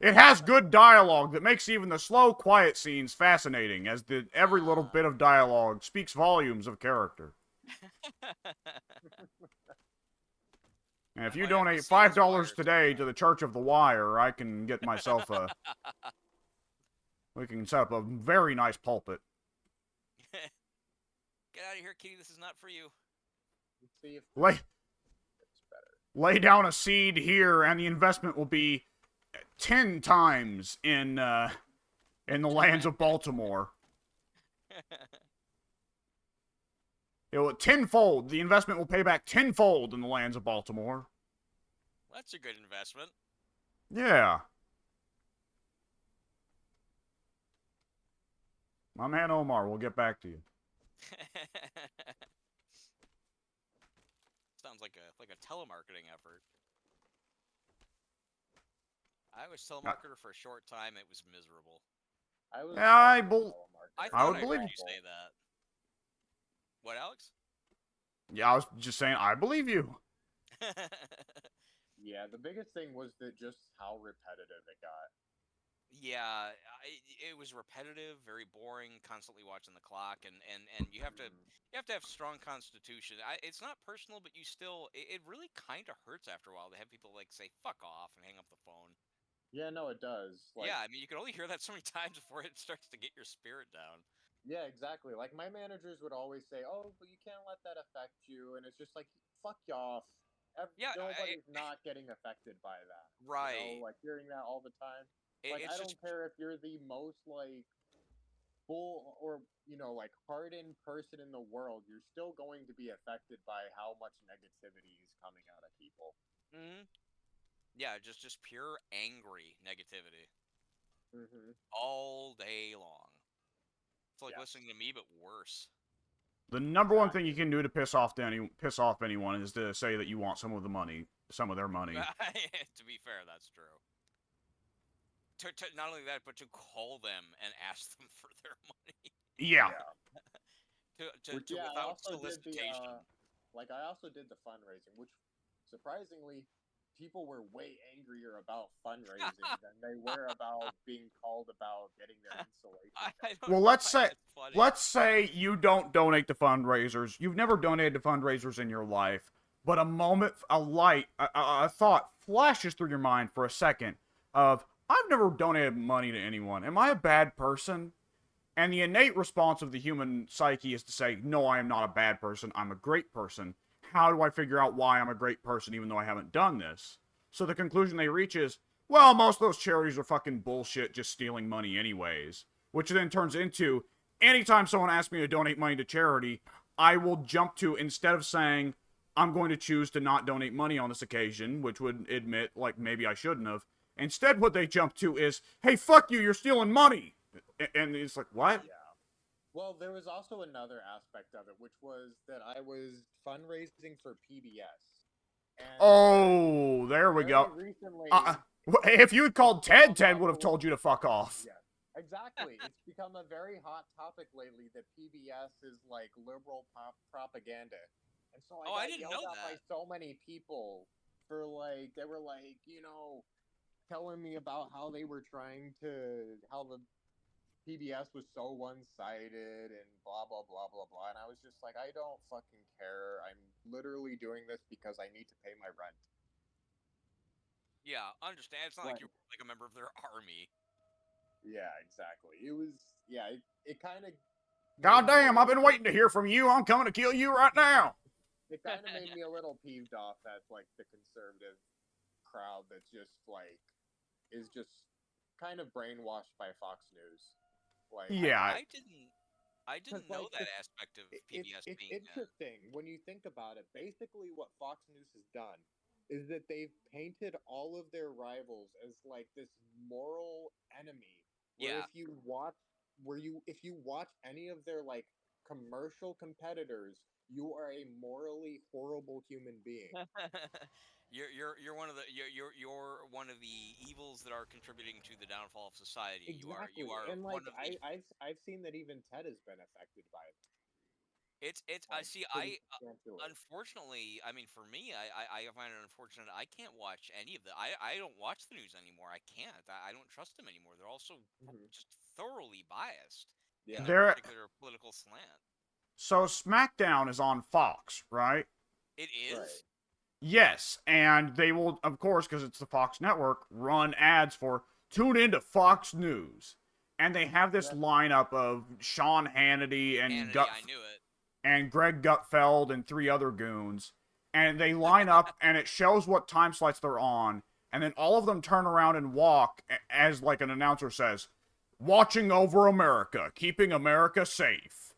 it has good dialogue that makes even the slow, quiet scenes fascinating, as every little Ah. bit of dialogue speaks volumes of character. And if I you might have to donate see this $5 Wire today to sometime. the Church of the Wire, I can get myself a... We can set up a very nice pulpit. Get out of here, Kitty. This is not for you. Let's see if Lay, it's better. lay down a seed here, and the investment will be 10 times in the lands of Baltimore. It will tenfold. The investment will pay back tenfold in the lands of Baltimore. That's a good investment. Yeah. My man Omar will get back to you. Sounds like a telemarketing effort. I was telemarketer for a short time. It was miserable. I was Yeah, I telemarketer. I thought would I It was believe heard you. you awful. say that. What, Alex? Yeah, I was just saying, I believe you. Yeah, the biggest thing was that just how repetitive it got. Yeah, it was repetitive, very boring, constantly watching the clock, and Mhm. you have to have strong constitution. It's not personal, but you still it really kind of hurts after a while to have people like say "fuck off" and hang up the phone. Yeah, no, it does. Like, Yeah, I mean you can only hear that so many times before it starts to get your spirit down. yeah, exactly. Like my managers would always say, "Oh, but you can't let that affect you," and it's just like, "Fuck you off." Yeah, Nobody's not getting affected by that. You know, right. like hearing that all the time. Like I It's just don't care if you're the most like full or like hardened person in the world, you're still going to be affected by how much negativity is coming out of people. mhm. Yeah, just pure angry negativity Hmm. all day long. It's like Yes, listening to me, but worse. The number one thing you exactly. can do to piss off anyone is to say that you want some of the money, some of their money. To be fair, that's true. Not only that, but to call them and ask them for their money Yeah. Yeah. Which to yeah, I without also did the solicitation. I also did the fundraising, which surprisingly people were way angrier about fundraising than they were about being called about getting their insulation I done. don't Well, know why that's funny. let's say you don't donate to fundraisers. You've never donated to fundraisers in your life, but a thought flashes through your mind for a second of I've never donated money to anyone. Am I a bad person? And the innate response of the human psyche is to say, no, I am not a bad person. I'm a great person. How do I figure out why I'm a great person even though I haven't done this? So the conclusion they reach is, well, most of those charities are fucking bullshit, just stealing money anyways. Which then turns into, anytime someone asks me to donate money to charity, I will jump to, instead of saying, I'm going to choose to not donate money on this occasion, which would admit, like, maybe I shouldn't have. Instead, what they jump to is, hey, fuck you, you're stealing money. And it's like, what? Yeah. Well, there was also another aspect of it, which was that I was fundraising for PBS. And Oh, there we very go. Uh, recently, if you had it's called Ted, become Ted would have a told you to fuck off. yeah, exactly. It's become a very hot topic lately that PBS is like liberal propaganda. And so I Oh, I got didn't yelled know at by that. so many people for like they were like, telling me about how they were trying to how the PBS was so one-sided and blah blah blah blah blah. And I was just like, I don't fucking care. I'm literally doing this because I need to pay my rent. Yeah, understand. It's not like Like, you're like a member of their army. yeah, exactly. It was, yeah, it kind of. made me a Goddamn, I've been little waiting to hear from you. I'm coming to kill you right now. it kind of made me a little peeved off at like the conservative crowd that just like is just kind of brainwashed by Fox News. Like, Yeah, I because didn't know like that aspect of PBS it's being. interesting when you think about it. Basically, what Fox News has done is that they've painted all of their rivals as like this moral enemy. Where Yeah. if you watch, if you watch any of their like commercial competitors, you are a morally horrible human being. You're one of the you're one of the evils that are contributing to the downfall of society. You Exactly, are and like one of the. I've seen that even Ted has been affected by it. It's I Like see pretty I substantially. unfortunately, I mean, for me, I find it unfortunate. I can't watch any of the. I don't watch the news anymore. I can't. I don't trust them anymore. They're also Hmm. just thoroughly biased in Yeah. their there. particular political slant. So SmackDown is on Fox, right? It Right. is. Yes, and they will, of course, because it's the Fox network, run ads for tune into Fox News. And they have this That lineup of Sean Hannity Hannity, I knew it. and Greg Gutfeld and three other goons. And they line up and it shows what time slots they're on. And then all of them turn around and walk as like an announcer says, watching over America, keeping America safe.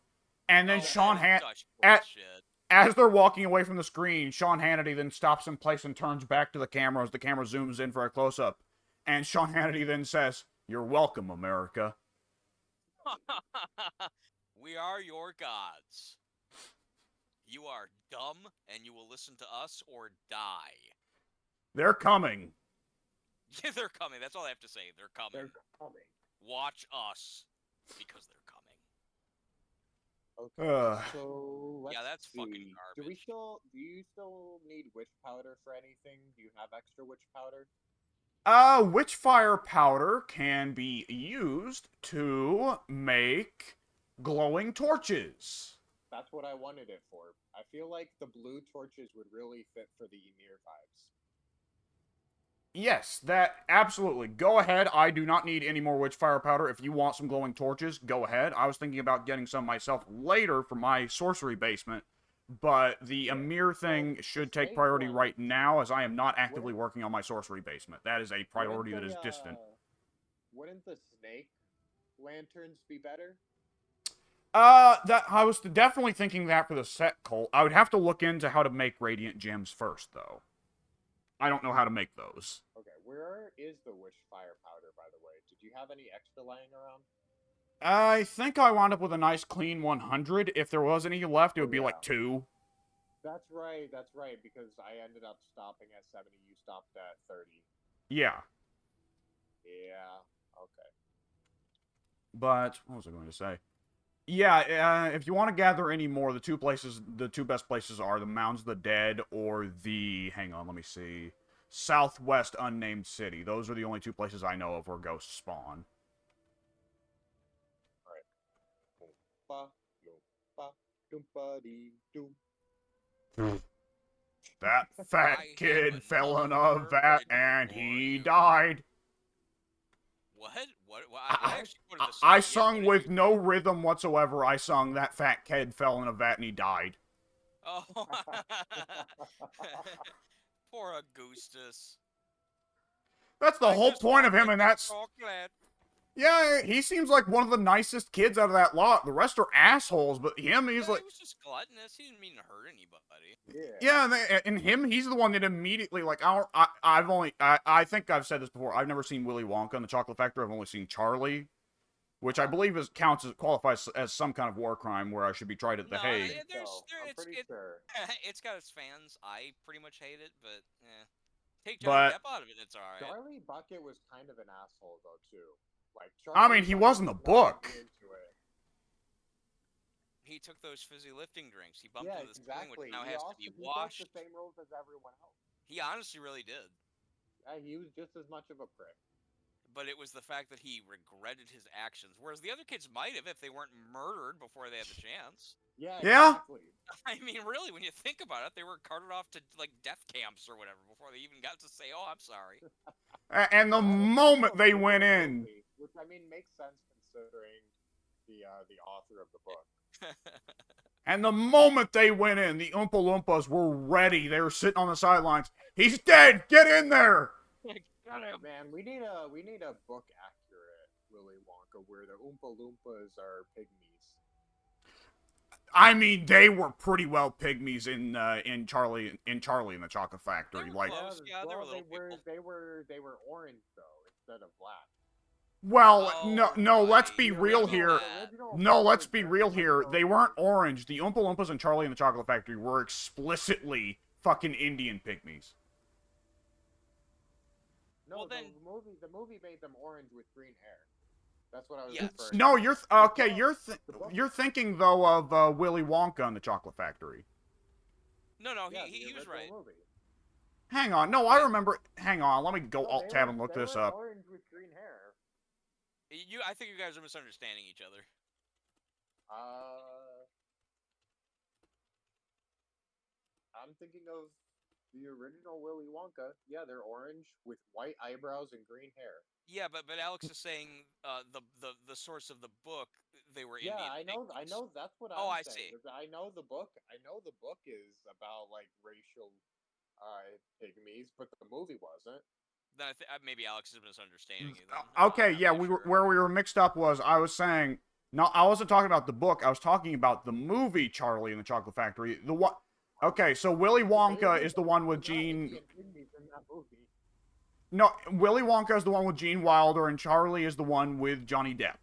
And then Oh, that is such bullshit. as they're walking away from the screen, Sean Hannity then stops in place and turns back to the camera as the camera zooms in for a close up. And Sean Hannity then says, "You're welcome, America." We are your gods. You are dumb and you will listen to us or die. They're coming. Yeah, they're coming. That's all I have to say. They're coming. they're coming. Watch us because they're coming. Okay. So let's Yeah, that's see. fucking garbage. Do you still need witch powder for anything? Do you have extra witch powder? Witchfire powder can be used to make glowing torches. That's what I wanted it for. I feel like the blue torches would really fit for the Ymir vibes. Yes, that absolutely. Go ahead. I do not need any more witchfire powder. If you want some glowing torches, go ahead. I was thinking about getting some myself later for my sorcery basement, but the Amir thing should take priority right now as I am not actively working on my sorcery basement. That is a priority that is distant. Wouldn't the snake lanterns be better? That I was definitely thinking that for the set cult. I would have to look into how to make radiant gems first, though. I don't know how to make those. Okay, where is the wish fire powder, by the way? Did you have any extra lying around? I think I wound up with a nice clean 100. If there was any left, it would be like 2. That's right, because I ended up stopping at 70, you stopped at 30. Yeah. Yeah, okay. But, what was I going to say? Yeah, if you want to gather any more, the two best places are the Mounds of the Dead or the, hang on, let me see, Southwest Unnamed City. Those are the only two places I know of where ghosts spawn. That fat kid fell in a vat and he died. What? I actually quoted the song. I sung with no rhythm whatsoever. I sung that fat kid fell in a vat and he died. Oh. Poor Augustus. That's the whole point of him in that. Chocolate. Yeah, he seems like one of the nicest kids out of that lot. The rest are assholes, but him, he's like. He was just gluttonous. He didn't mean to hurt anybody. Yeah, and him, he's the one that immediately, like, I think I've said this before. I've never seen Willy Wonka and the Chocolate Factory. I've only seen Charlie, which I believe qualifies as some kind of war crime where I should be tried at The Hague. I'm pretty sure. It's got its fans. I pretty much hate it, but take Johnny Depp out of it, it's alright. Charlie Bucket was kind of an asshole though too. Like, I mean, he was in the book. He took those fizzy lifting drinks. He bumped into this thing, which now he has to be washed. He broke the same rules as everyone else. He honestly really did. Yeah, he was just as much of a prick. But it was the fact that he regretted his actions, whereas the other kids might have if they weren't murdered before they had the chance. Yeah. Exactly. I mean, really, when you think about it, they were carted off to like death camps or whatever before they even got to say, "Oh, I'm sorry." And the moment they went in, which I mean makes sense considering the author of the book. And the moment they went in, the Oompa Loompas were ready. They were sitting on the sidelines. He's dead. Get in there. Man, we need a book accurate Willy Wonka where the Oompa Loompas are pygmies. I mean, they were pretty well pygmies in Charlie and the Chocolate Factory. They were Like, close. Yeah, they were little they were orange though instead of black. well, Oh, no. Let's be right. real The here. original No, book let's was be very real much here. so They weren't orange. The Oompa Loompas and Charlie and the Chocolate Factory were explicitly fucking Indian pygmies. No, Well, then- the movie made them orange with green hair. That's what I was Yes. referring. No, to. you're okay. The book- You're thinking though of Willy Wonka and the Chocolate Factory. No, Yeah, he the was original right. movie. Hang on. No, I remember. Hang on. Let me go No, alt they tab were- and look they this were up. Orange with green hair. I think you guys are misunderstanding each other. I'm thinking of the original Willy Wonka. Yeah, they're orange with white eyebrows and green hair. Yeah, but Alex is saying the source of the book they were Yeah, Indian. I know. That's what I'm Oh, I saying. see. I know the book. I know the book is about like racial pygmies, but the movie wasn't. Then maybe Alex is misunderstanding you. Then. Okay, I'm yeah, not sure. where we were mixed up was I was saying no, I wasn't talking about the book. I was talking about the movie Charlie and the Chocolate Factory. The what? Okay, so Willy Wonka is the one with There's not Gene. Indian pygmies in that movie. No, Willy Wonka is the one with Gene Wilder, and Charlie is the one with Johnny Depp.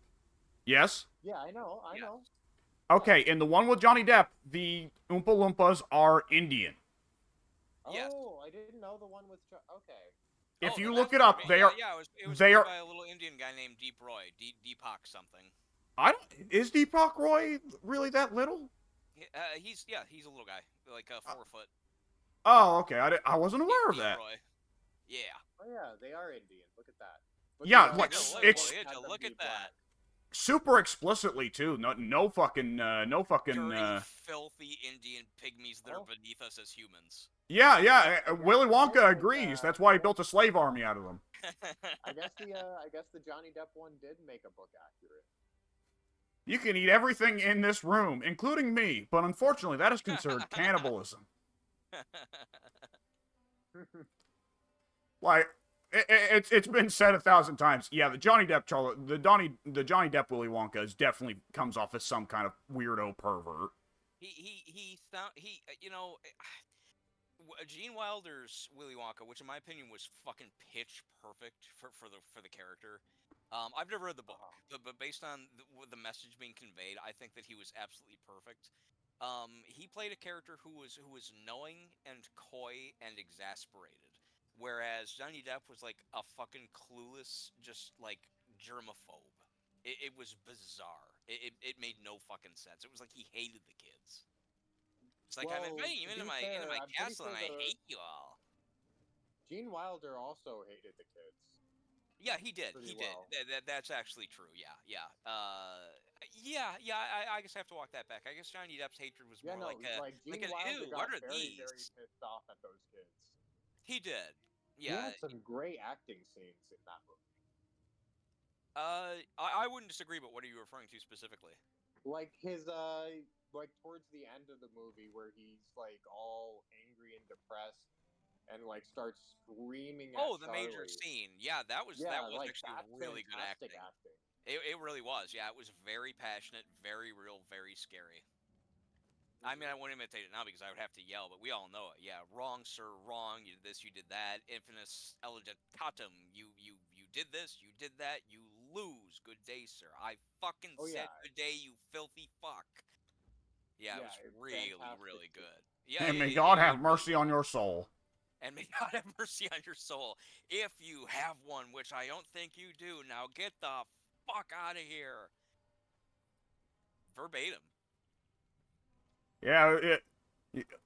Yes. Yeah, I know. I Yes. know. Okay, in the one with Johnny Depp, the Oompa Loompas are Indian. Yes. Oh, I didn't know the one with. Okay. If Oh, you then look that's it up, gotta be- they yeah, are. Yeah, it was they made are- by a little Indian guy named Deep Roy, Deepak something. I don't. Is Deepak Roy really that little? He's a little guy, like 4 foot. Oh, okay. I wasn't aware of Deep that. Roy. Yeah. Oh yeah, they are Indian. Look at that. But Yeah, the like, other one it's- had Would you them look be at that. black. Super explicitly too. No fucking. Dirty, filthy Indian pygmies that Oh. are beneath us as humans. Yeah. I guess- Willy I Wonka guess agrees. with, That's why he built a slave army out of them. I guess the Johnny Depp one did make a book accurate. You can eat everything in this room, including me, but unfortunately, that is considered cannibalism. Like, it's been said 1,000 times. Yeah, the Johnny Depp Willy Wonka definitely comes off as some kind of weirdo pervert. Gene Wilder's Willy Wonka, which in my opinion was fucking pitch perfect for the character. I've never read the book, but based on the message being conveyed, I think that he was absolutely perfect. He played a character who was knowing and coy and exasperated, whereas Johnny Depp was like a fucking clueless, just like germaphobe. It was bizarre. It made no fucking sense. It was like he hated the kids. It's like, I'm Well, inviting you to into be my fair, I'm pretty castle and I sure hate you all. Gene Wilder also hated the kids. Yeah, he did. Pretty He did. well. That's actually true. Yeah. I guess I have to walk that back. I guess Johnny Depp's hatred was Yeah, more no, like Gene an Wilder ew. got What are very, these? very pissed off at those kids. He did. He Yeah. had some great acting scenes in that movie. I wouldn't disagree, but what are you referring to specifically? Like his like towards the end of the movie where he's like all angry and depressed and like starts screaming at Oh, the major Charlie. scene. Yeah, that was like, actually that's really good fantastic acting. It really was. Yeah, it was very passionate, very real, very scary. I mean, I wouldn't imitate it now because I would have to yell, but we all know it. Yeah, wrong, sir, wrong. You did this, you did that. Infinis elegitatum. You did this, you did that. You lose. Good day, sir. I fucking Oh, said yeah. good day, you filthy fuck. Yeah, it was it's really, fantastic really too. good. Yeah, And may yeah, God yeah, have mercy on your soul. and may God have mercy on your soul. If you have one, which I don't think you do, now get the fuck out of here. Verbatim. Yeah,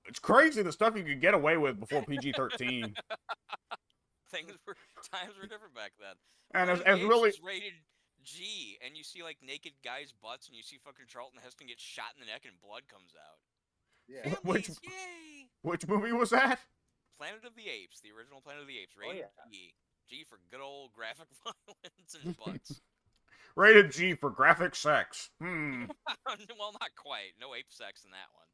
it's crazy the stuff you could get away with before PG-13. Times were different back then. And as Planet of the Apes really, is rated G, and you see like naked guys' butts, and you see fucking Charlton Heston get shot in the neck, and blood comes out. Yeah. Which- Families, yay! which movie was that? Planet of the Apes, the original Planet of the Apes, Oh, rated yeah. G. G for good old graphic violence and butts. Rated G for graphic sex. Well, not quite. No ape sex in that one.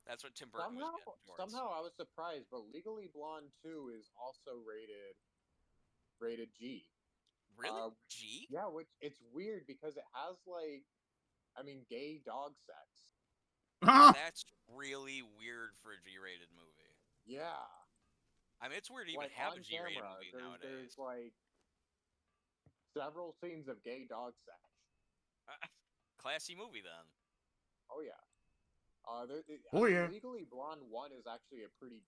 That's what Tim Burton was getting towards. Somehow I was surprised, but Legally Blonde 2 is also rated G. Really? G? Yeah, which it's weird because it has gay dog sex. That's really weird for a G-rated movie. Yeah. I mean, it's weird to even have a G-rated camera, movie nowadays. There's several scenes of gay dog sex. Classy movie then. Oh yeah. Legally Blonde 1 is actually a pretty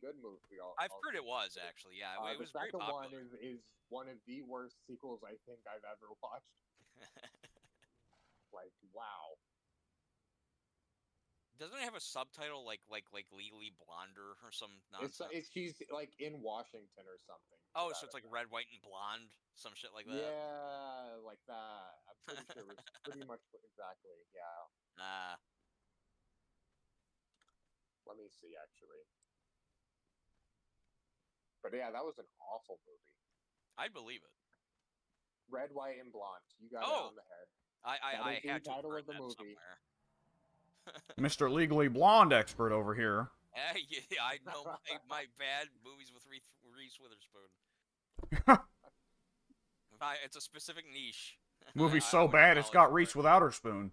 good movie. I've heard it was actually. Yeah, it was very popular. The second one is one of the worst sequels I think I've ever watched. Like, wow. Doesn't it have a subtitle like Legally Blonder or some nonsense? She's like in Washington or something. Oh, so it's like Red, White, and Blonde, some shit like that. Yeah, like that. I'm pretty sure it was pretty much exactly. Yeah. Let me see, actually. But yeah, that was an awful movie. I'd believe it. Red, White, and Blonde. You got it on the head. I had the to title have of the that movie. somewhere. Mr. Legally Blonde expert over here. Yeah, I know my bad movies with Reese Witherspoon. It's a specific niche. Movie's so bad it's got Reese without her spoon.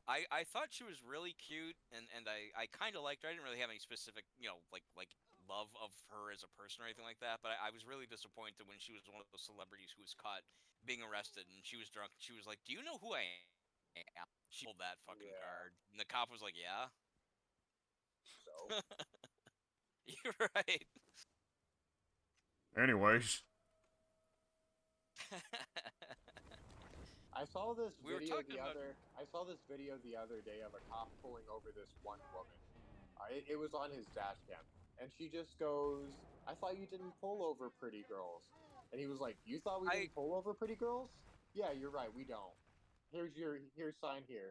I thought she was really cute, and I kind of liked her. I didn't really have any specific, like love of her as a person or anything like that. But I was really disappointed when she was one of those celebrities who was caught being arrested, and she was drunk. And she was like, "Do you know who I am?" She pulled that fucking card, and the cop was like, "Yeah." So you're right. Anyways. I saw this video the other day of a cop pulling over this one woman. It was on his dash cam, and she just goes, "I thought you didn't pull over pretty girls." And he was like, "You thought we didn't pull over pretty girls? Yeah, you're right, we don't. Here's sign here."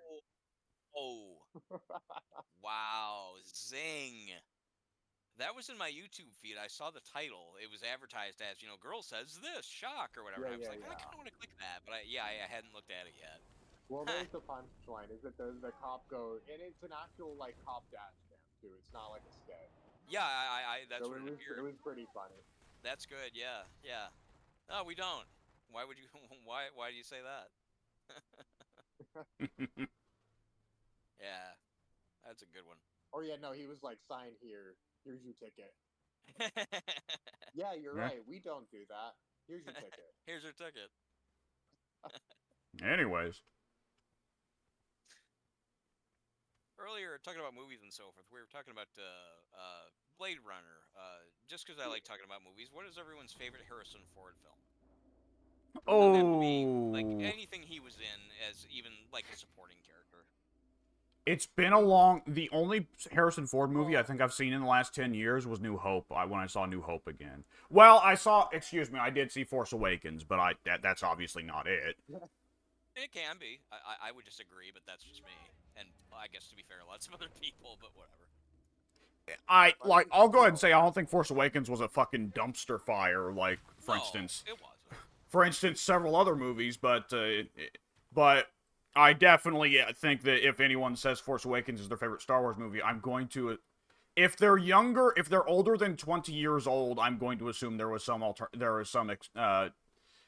Oh. Wow, zing. That was in my YouTube feed. I saw the title. It was advertised as, girl says this, shock, or whatever. I was like, I kind of want to click that, but I hadn't looked at it yet. Well, there's the punchline, is that the cop goes, and it's an actual, cop dash cam, too. It's not like a sketch. Yeah, that's what it appeared. It was pretty funny. That's good, yeah. No, we don't. Why would you, why do you say that? Yeah, that's a good one. Oh, yeah, no, he was like, "Sign here. Here's your ticket." Yeah, you're right. We don't do that. Here's your ticket. Here's your ticket. Anyways. Earlier, talking about movies and so forth, we were talking about Blade Runner. Just because I like talking about movies, what is everyone's favorite Harrison Ford film? Like anything he was in as even like a supporting character. It's been the only Harrison Ford movie I think I've seen in the last 10 years was New Hope, when I saw New Hope again. Well, I did see Force Awakens, but that's obviously not it. It can be. I would disagree, but that's just me. And I guess to be fair, lots of other people, but whatever. I'll go ahead and say I don't think Force Awakens was a fucking dumpster fire, for instance. It wasn't. For instance, several other movies, but I definitely think that if anyone says Force Awakens is their favorite Star Wars movie, I'm going to, if they're older than 20 years old, I'm going to assume there was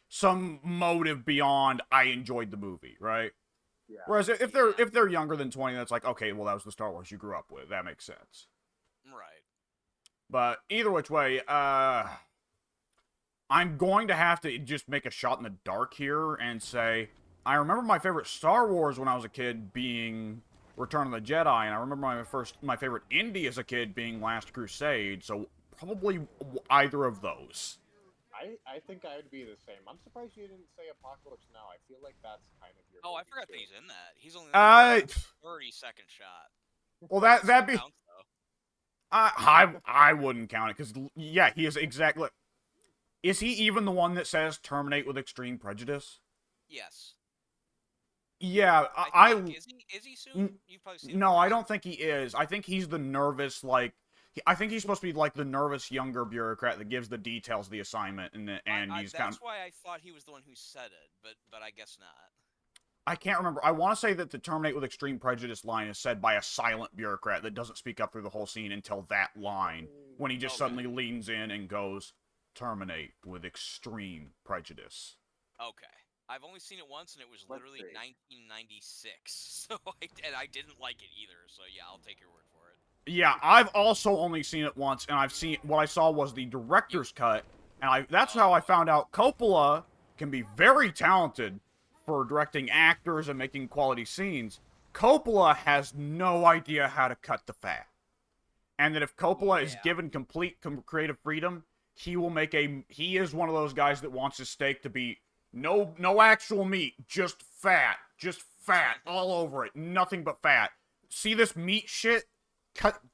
some motive beyond I enjoyed the movie, right? Yeah. Whereas if they're younger than 20, that's like, okay, well, that was the Star Wars you grew up with. That makes sense. Right. But either which way, I'm going to have to just make a shot in the dark here and say, I remember my favorite Star Wars when I was a kid being Return of the Jedi, and I remember my favorite indie as a kid being Last Crusade, so probably either of those. I think I would be the same. I'm surprised you didn't say Apocalypse Now. I feel like that's kind of your. Oh, I forgot that he's in that. He's only 30-second shot. Well, that'd be. Counts, I wouldn't count it because he is exactly. Is he even the one that says terminate with extreme prejudice? Yes. Yeah, Is he soon? You've probably seen him. No, I don't think he is. I think he's the nervous, I think he's supposed to be like the nervous younger bureaucrat that gives the details of the assignment, and he's kind That's of. why I thought he was the one who said it, but I guess not. I can't remember. I want to say that the terminate with extreme prejudice line is said by a silent bureaucrat that doesn't speak up through the whole scene until that line, when he just Okay. suddenly leans in and goes, terminate with extreme prejudice. Okay. I've only seen it once, and it was Let's literally see. 1996. So I didn't like it either. So yeah, I'll take your word for it. Yeah, I've also only seen it once, and what I saw was the director's cut, and that's how I found out Coppola can be very talented for directing actors and making quality scenes. Coppola has no idea how to cut the fat. And that if Coppola is given complete creative freedom, he is one of those guys that wants his steak to be no actual meat, just fat all over it, nothing but fat. See this meat shit?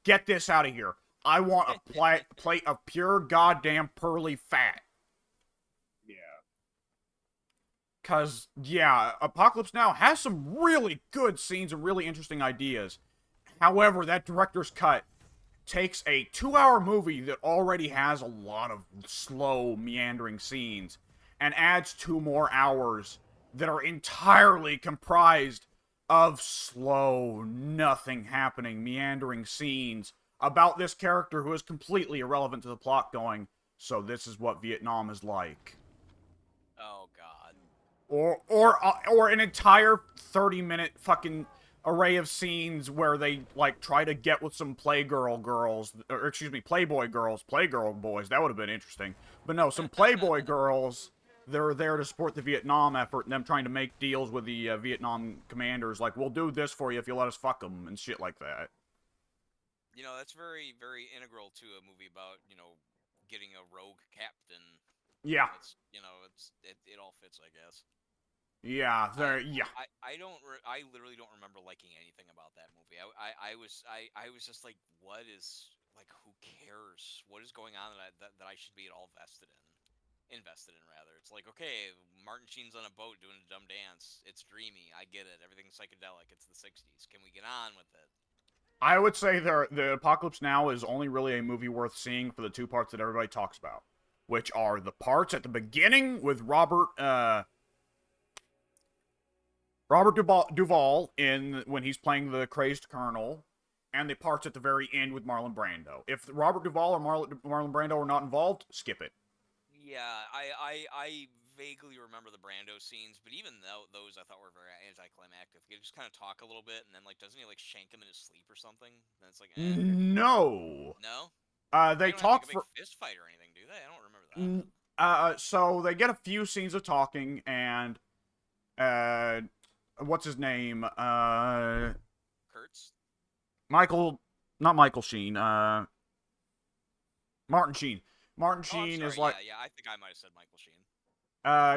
Get this out of here. I want a plate of pure goddamn pearly fat. Yeah. Cause yeah, Apocalypse Now has some really good scenes and really interesting ideas. However, that director's cut takes a 2-hour movie that already has a lot of slow, meandering scenes and adds 2 more hours that are entirely comprised of slow, nothing happening, meandering scenes about this character who is completely irrelevant to the plot going, so this is what Vietnam is like. Oh God. Or an entire 30-minute fucking array of scenes where they like try to get with some playgirl boys. That would have been interesting. But no, some playboy girls. They're there to support the Vietnam effort, and them trying to make deals with the Vietnam commanders, like, we'll do this for you if you let us fuck them, and shit like that. You know, that's very, very integral to a movie about, getting a rogue captain. Yeah. It all fits, I guess. Yeah, I literally don't remember liking anything about that movie. I was just like, what is, like, who cares? What is going on that I should be at all invested in rather. It's like, okay, Martin Sheen's on a boat doing a dumb dance. It's dreamy. I get it. Everything's psychedelic. It's the 60s. Can we get on with it? I would say the Apocalypse Now is only really a movie worth seeing for the 2 parts that everybody talks about, which are the parts at the beginning with Robert Duvall when he's playing the crazed colonel, and the parts at the very end with Marlon Brando. If Robert Duvall or Marlon Brando are not involved, skip it. Yeah, I vaguely remember the Brando scenes, but even those I thought were very anticlimactic. They just kind of talk a little bit, and then, like, doesn't he, like, shank him in his sleep or something? And it's like, No. No? They don't talk have, like, a big fist fight or anything, do they? I don't remember that. So they get a few scenes of talking, and what's his name? Kurtz? Not Michael Sheen. Martin Sheen. Martin Sheen sorry, is like, yeah, I think I might have said Michael Sheen.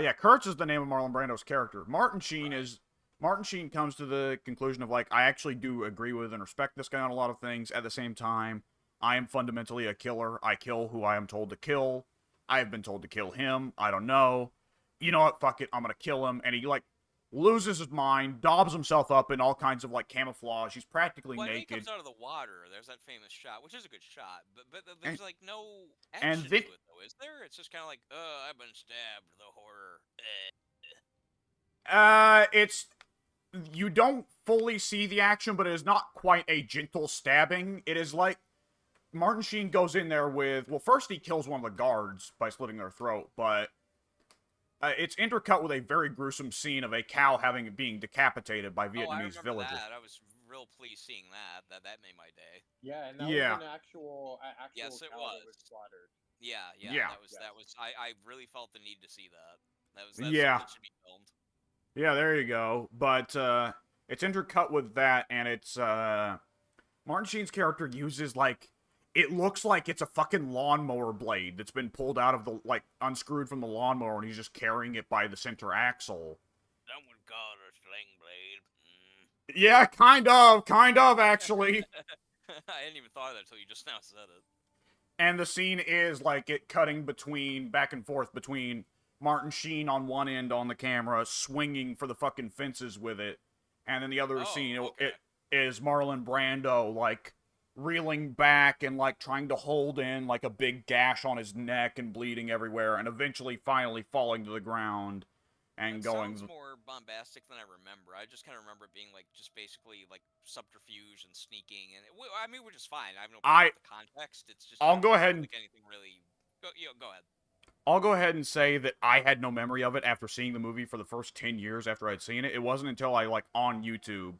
yeah, Kurtz is the name of Marlon Brando's character. Martin Sheen Right. Martin Sheen comes to the conclusion of, like, I actually do agree with and respect this guy on a lot of things. At the same time, I am fundamentally a killer. I kill who I am told to kill. I have been told to kill him. I don't know. You know what? Fuck it. I'm gonna kill him. And he, like, loses his mind, daubs himself up in all kinds of, like, camouflage. He's practically When he naked. comes out of the water, there's that famous shot, which is a good shot, but there's, like, no and action to it, though, is there? It's just kind of like, I've been stabbed, the horror. You don't fully see the action, but it is not quite a gentle stabbing. It is like Martin Sheen goes in there with, well, first he kills one of the guards by slitting their throat, but it's intercut with a very gruesome scene of a cow being decapitated by Vietnamese villagers. That. I was real pleased seeing that. That made my day. Yeah, and that was an actual yes, it cow was. that was slaughtered. Yeah. That was. I really felt the need to see that. That's something that should be filmed. Yeah, there you go. But it's intercut with that, and it's Martin Sheen's character uses, like, it looks like it's a fucking lawnmower blade that's been pulled out of the, like, unscrewed from the lawnmower, and he's just carrying it by the center axle. Someone called a sling blade. Yeah, kind of, actually. I hadn't even thought of that until you just now said it. And the scene is, like, it cutting back and forth between Martin Sheen on one end on the camera, swinging for the fucking fences with it, and then the other scene, it is Marlon Brando, like, reeling back and like trying to hold in like a big gash on his neck and bleeding everywhere, and eventually finally falling to the ground and That going. sounds more bombastic than I remember. I just kind of remember it being like just basically like subterfuge and sneaking, and I mean, which is fine. I have no problem I with the context. It's just I'll I go didn't ahead feel and like anything really. Go ahead. I'll go ahead and say that I had no memory of it after seeing the movie for the first 10 years after I'd seen it. It wasn't until I, like, on YouTube,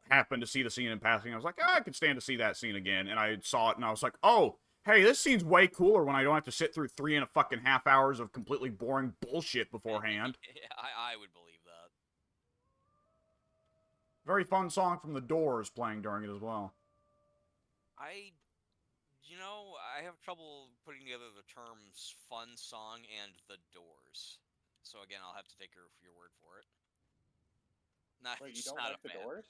happened to see the scene in passing. I was like, I could stand to see that scene again. And I saw it and I was like, oh, hey, this scene's way cooler when I don't have to sit through 3.5 hours of completely boring bullshit beforehand. Yeah, I would believe that. Very fun song from The Doors playing during it as well. I have trouble putting together the terms "fun song" and "The Doors." So again, I'll have to take your word for it. Not Wait, you just don't not like a the fan. Doors?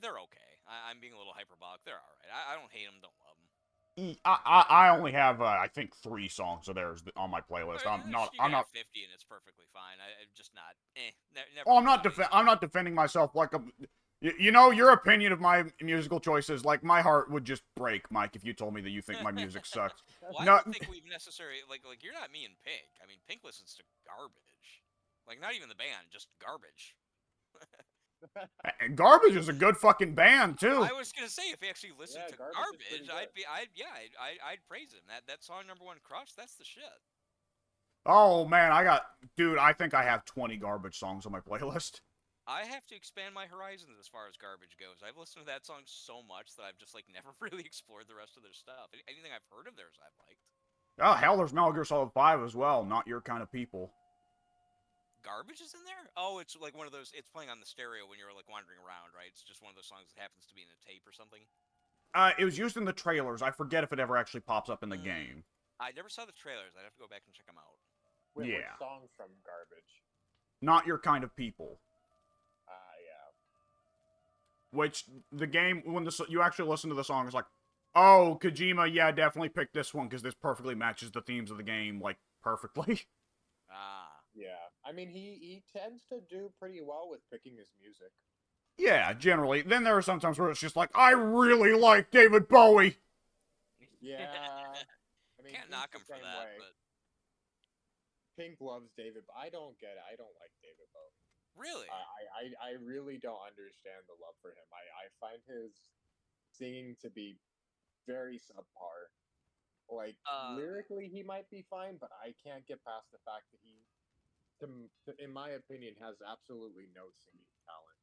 They're okay. I'm being a little hyperbolic. They're all right. I don't hate them. Don't love them. I only have, I think, 3 songs of theirs on my playlist. You I'm can not, have 50 and it's perfectly fine. I'm just not. Never oh, really. I'm not defending myself like a. You know, your opinion of my musical choices, like, my heart would just break, Mike, if you told me that you think my music sucks. Well, I No, don't think we've necessarily like you're not me and Pink. I mean, Pink listens to garbage. Like not even the band, just garbage. Garbage is a good fucking band, too. I was gonna say if he actually listened Yeah, to Garbage is pretty garbage, good. I'd praise him. That song number one crush, that's the shit. Oh, man, dude, I think I have 20 garbage songs on my playlist. I have to expand my horizons as far as garbage goes. I've listened to that song so much that I've just like never really explored the rest of their stuff. Anything I've heard of theirs, I've liked. Oh, hell, there's Metal Gear Solid 5 as well, Not Your Kind of People. Garbage is in there? Oh, it's like one of those. It's playing on the stereo when you're like wandering around, right? It's just one of those songs that happens to be in a tape or something. It was used in the trailers. I forget if it ever actually pops up in the Mm, game. I never saw the trailers. I'd have to go back and check them out. Wait, which Yeah. song from Garbage? Not Your Kind of People. Yeah. Which, the game, when you actually listen to the song, it's like, oh, Kojima, yeah, definitely pick this one, because this perfectly matches the themes of the game, like, perfectly. Ah. Yeah. I mean, he tends to do pretty well with picking his music. Yeah, generally. Then there are some times where it's just like, I really like David Bowie. Yeah. I mean, Can't Pink's knock the him for same that, way. but Pink loves David. I don't get it. I don't like David Bowie. really, I really don't understand the love for him. I find his singing to be very subpar. Like lyrically, he might be fine, but I can't get past the fact that in my opinion, has absolutely no singing talent.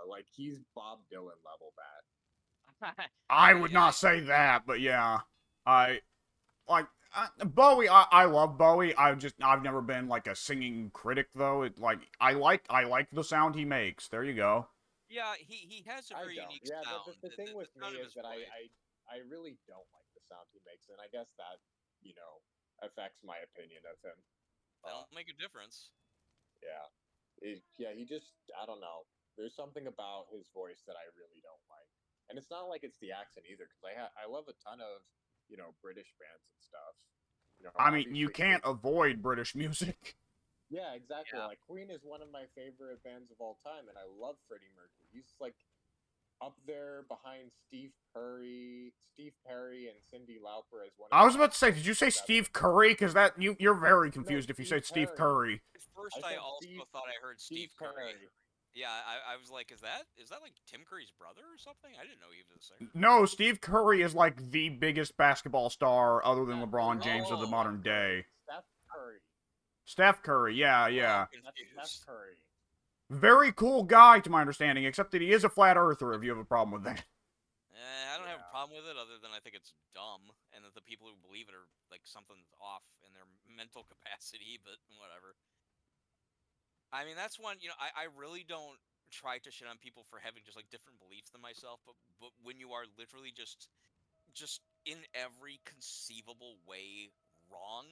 Like he's Bob Dylan level bad. I would not say that, but yeah. I, like, Bowie, I love Bowie. I've never been, like, a singing critic, though. I like the sound he makes. There you go. yeah, he has a I very don't. unique Yeah, sound. the thing with sound me of is his that voice. I really don't like the sound he makes, and I guess that affects my opinion of him. That'll make a difference. Yeah. Yeah, he just, I don't know. There's something about his voice that I really don't like. And it's not like it's the accent either, because I love a ton of, British bands and stuff. I mean, you Obviously. can't avoid British music. Yeah, exactly. Yeah. Like, Queen is one of my favorite bands of all time, and I love Freddie Mercury. He's, like, up there behind Steve Perry, and Cyndi Lauper as one of I the was about to best say, did you vocalists say ever. Steve Curry? Because you're very No, confused if you Steve said Steve Perry. Curry. At first, I I said also thought I heard Steve Curry. Yeah, I was like, is that like Tim Curry's brother or something? I didn't know he was a singer. No, Steve Curry is like the biggest basketball star other than LeBron No, James of the Oh. modern day. Steph Curry. Steph Curry, yeah, I'm yeah. That's confused. Steph Curry. Very cool guy, to my understanding, except that he is a flat earther, if you have a problem with that. I don't have a Yeah. problem with it, other than I think it's dumb, and that the people who believe it are like something's off in their mental capacity. But whatever. I mean, that's one. I really don't try to shit on people for having just like different beliefs than myself. But when you are literally just in every conceivable way wrong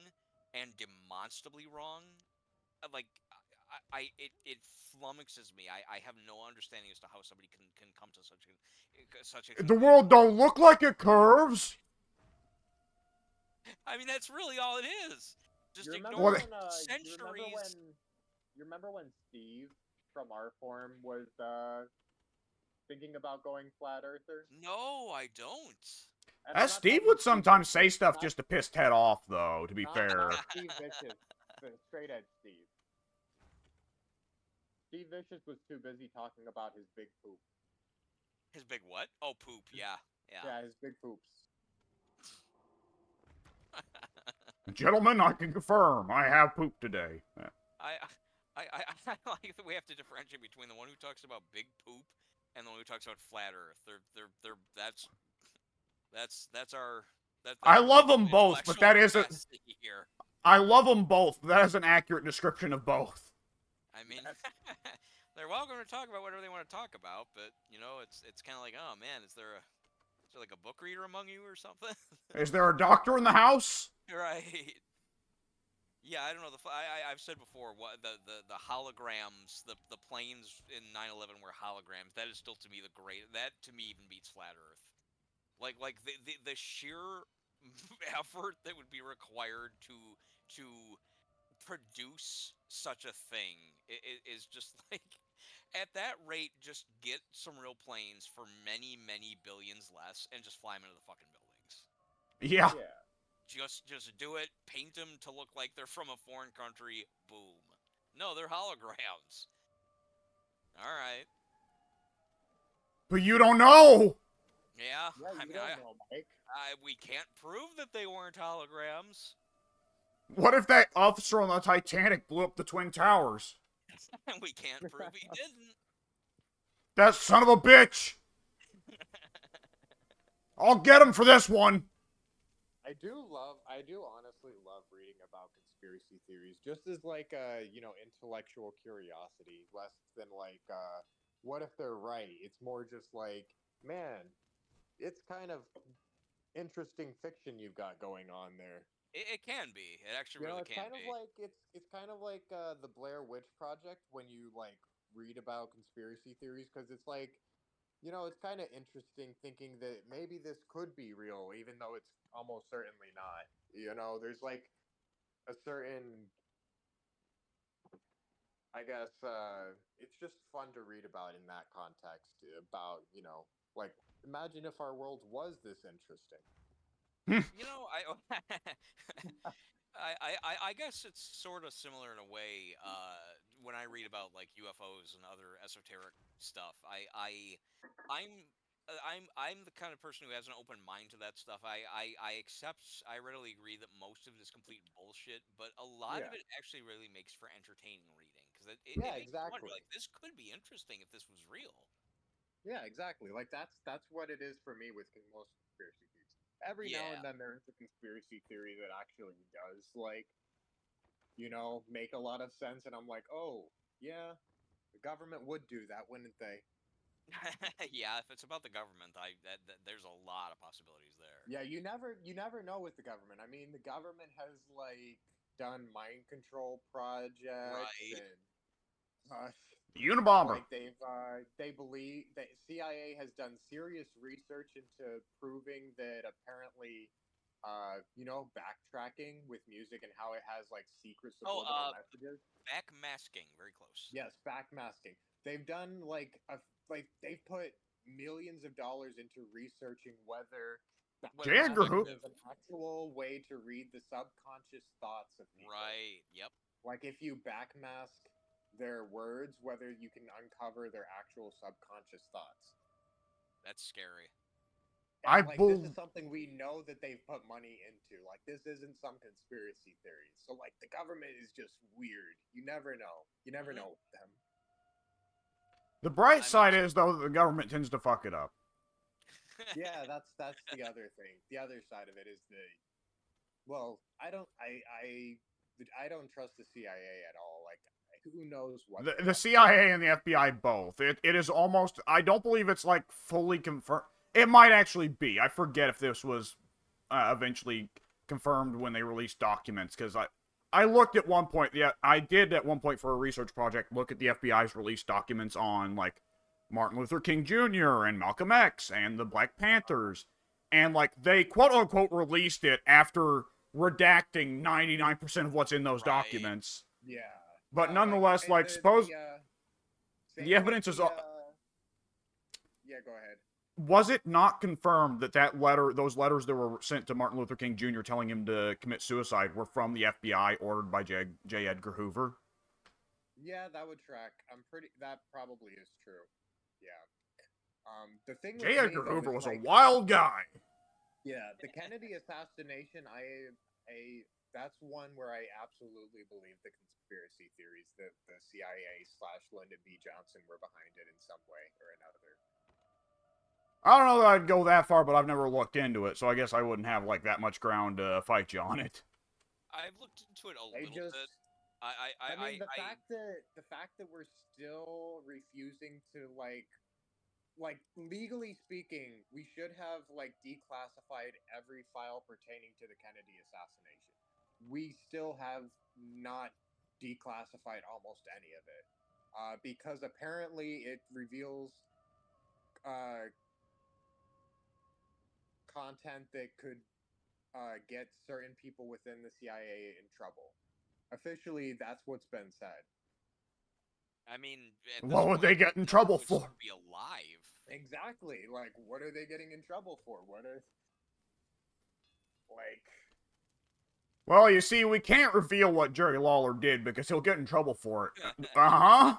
and demonstrably wrong, like it flummoxes me. I have no understanding as to how somebody can come to such a The conclusion. world don't look like it curves. I mean, that's really all it is. Just You remember ignore What- when centuries. you remember when Steve from our form was thinking about going flat earther? No, I don't. And I'm As not Steve talking would Steve sometimes say Vicious, stuff just to piss Ted off, though, to be fair. not Steve Vicious, the straight edge Steve. Steve Vicious was too busy talking about his big poop. His big what? Oh, poop. Yeah, yeah. Yeah, his big poops. Gentlemen, I can confirm, I have pooped today. I, I like that we have to differentiate between the one who talks about big poop and the one who talks about flat Earth. That's our I that's our love them mutual both, but intellectual that isn't... capacity here. I love them both, but that is an accurate description of both. I mean, they're welcome to talk about whatever they want to talk about, but you know, it's kind of like, oh man, is there like a book reader among you or something? Is there a doctor in the house? Right. Yeah, I don't know. I've said before, what the holograms, the planes in 9/11 were holograms. That is still to me the great. That to me even beats flat Earth. Like the sheer effort that would be required to produce such a thing is just like, at that rate, just get some real planes for many billions less and just fly them into the fucking buildings. Yeah. Yeah. Just do it. Paint them to look like they're from a foreign country. Boom. No, they're holograms. All right. But you don't know! Yeah. Yeah, I you mean, don't know, Mike. we can't prove that they weren't holograms. What if that officer on the Titanic blew up the Twin Towers? We can't prove he didn't. That son of a bitch! I'll get him for this one! I do honestly love reading about conspiracy theories, just as like intellectual curiosity, less than like what if they're right. It's more just like, man, it's kind of interesting fiction you've got going on there. It can be. It actually really It's can kind of be. like it's kind of like the Blair Witch Project when you like read about conspiracy theories, because it's like, it's kind of interesting thinking that maybe this could be real, even though it's almost certainly not. There's like a certain, I guess, it's just fun to read about in that context. About, like, imagine if our world was this interesting. You know, I guess it's sort of similar in a way. When I read about like UFOs and other esoteric stuff, I'm the kind of person who has an open mind to that stuff. I readily agree that most of it is complete bullshit, but a lot of Yeah. it actually really makes for entertaining reading, because it Yeah, makes you wonder, exactly. like, this could be interesting if this was real. Yeah, exactly. Like that's what it is for me with most conspiracy theories. Every now and Yeah. then there is a conspiracy theory that actually does like, make a lot of sense, and I'm like, oh yeah, the government would do that, wouldn't they? Yeah, if it's about the government, there's a lot of possibilities there. Yeah, you never know with the government. I mean, the government has like done mind control projects Right. and uh, Unabomber. like they believe that CIA has done serious research into proving that apparently backtracking with music and how it has like secret Oh, subliminal messages. backmasking, very close. Yes, backmasking. They've done they've put millions of dollars into researching whether Whether it's Jagger backmasking who? is an actual way to read the subconscious thoughts of people. right. Yep. Like if you backmask their words, whether you can uncover their actual subconscious thoughts. That's scary. I And like this is something we know that they've put money into. Like this isn't some conspiracy theory. So like the government is just weird. You never know. You never Mhm. know with them. The bright I mean, side is, though, that the government tends to fuck it up. Yeah, that's the other thing. The other side of it is well, I don't trust the CIA at all. Like who knows what The CIA and the FBI both. It is almost... I don't believe it's, like, fully confirmed. It might actually be. I forget if this was eventually confirmed when they released documents, because I looked at one point... Yeah, I did at one point for a research project look at the FBI's released documents on, like, Martin Luther King Jr. and Malcolm X and the Black Panthers. And, like, they quote-unquote released it after redacting 99% of what's in those Right. documents. Yeah. But Yeah, nonetheless, like, suppose... the evidence is... Yeah, go ahead. Was it not confirmed that those letters that were sent to Martin Luther King Jr. telling him to commit suicide were from the FBI, ordered by J. Edgar Hoover? Yeah, that would track. That probably is true. Yeah. The thing with J. me Edgar though Hoover is was a like, wild guy. yeah, the Kennedy assassination. That's one where I absolutely believe the conspiracy theories that the CIA/Lyndon B. Johnson were behind it in some way or another. I don't know that I'd go that far, but I've never looked into it, so I guess I wouldn't have like that much ground to fight you on it. I've looked into it a They little just, bit. I mean, the fact that we're still refusing to like legally speaking, we should have like declassified every file pertaining to the Kennedy assassination. We still have not declassified almost any of it, because apparently it reveals uh, content that could get certain people within the CIA in trouble. Officially, that's what's been said. I mean, at this What would point, they get in trouble would for? still be alive. Exactly. Like, what are they getting in trouble for? What are like? Well, you see, we can't reveal what Jerry Lawler did because he'll get in trouble for it. Uh-huh.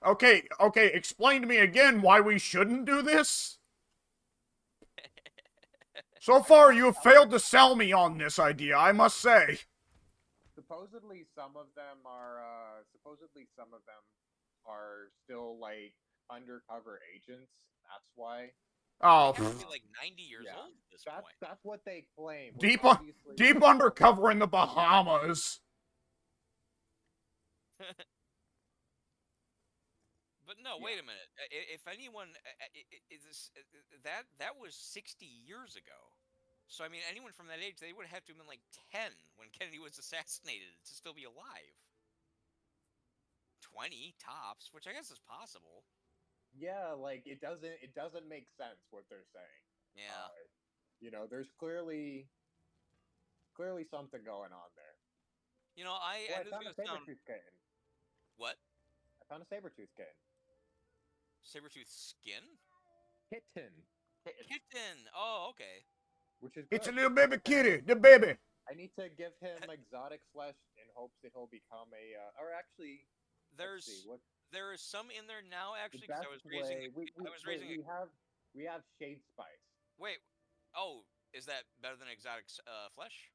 Okay, explain to me again why we shouldn't do this? So far, you have failed to sell me on this idea, I must say. Supposedly, some of them are still like undercover agents. That's why. Oh, They have to be like 90 years Yeah, old at this point. that's what they claim. Which deep obviously, deep undercover in the Bahamas. But no, Yeah. wait a minute. If anyone that was 60 years ago. So I mean, anyone from that age, they would have to have been like 10 when Kennedy was assassinated to still be alive. 20 tops, which I guess is possible. Yeah, like it doesn't make sense what they're saying. Yeah. There's clearly something going on there. You know, I Oh, I this is found a gonna sound saber-tooth kitten. what? I found a saber-tooth kitten. Saber-tooth skin? Kitten. Kitten. Oh, okay. Which is It's a good. little baby kitty, the baby. I need to give him exotic flesh in hopes that he'll become or actually, let's see, There's what there is some in there now the actually because best I was raising way. We have shade spice. wait. Oh, is that better than exotic flesh?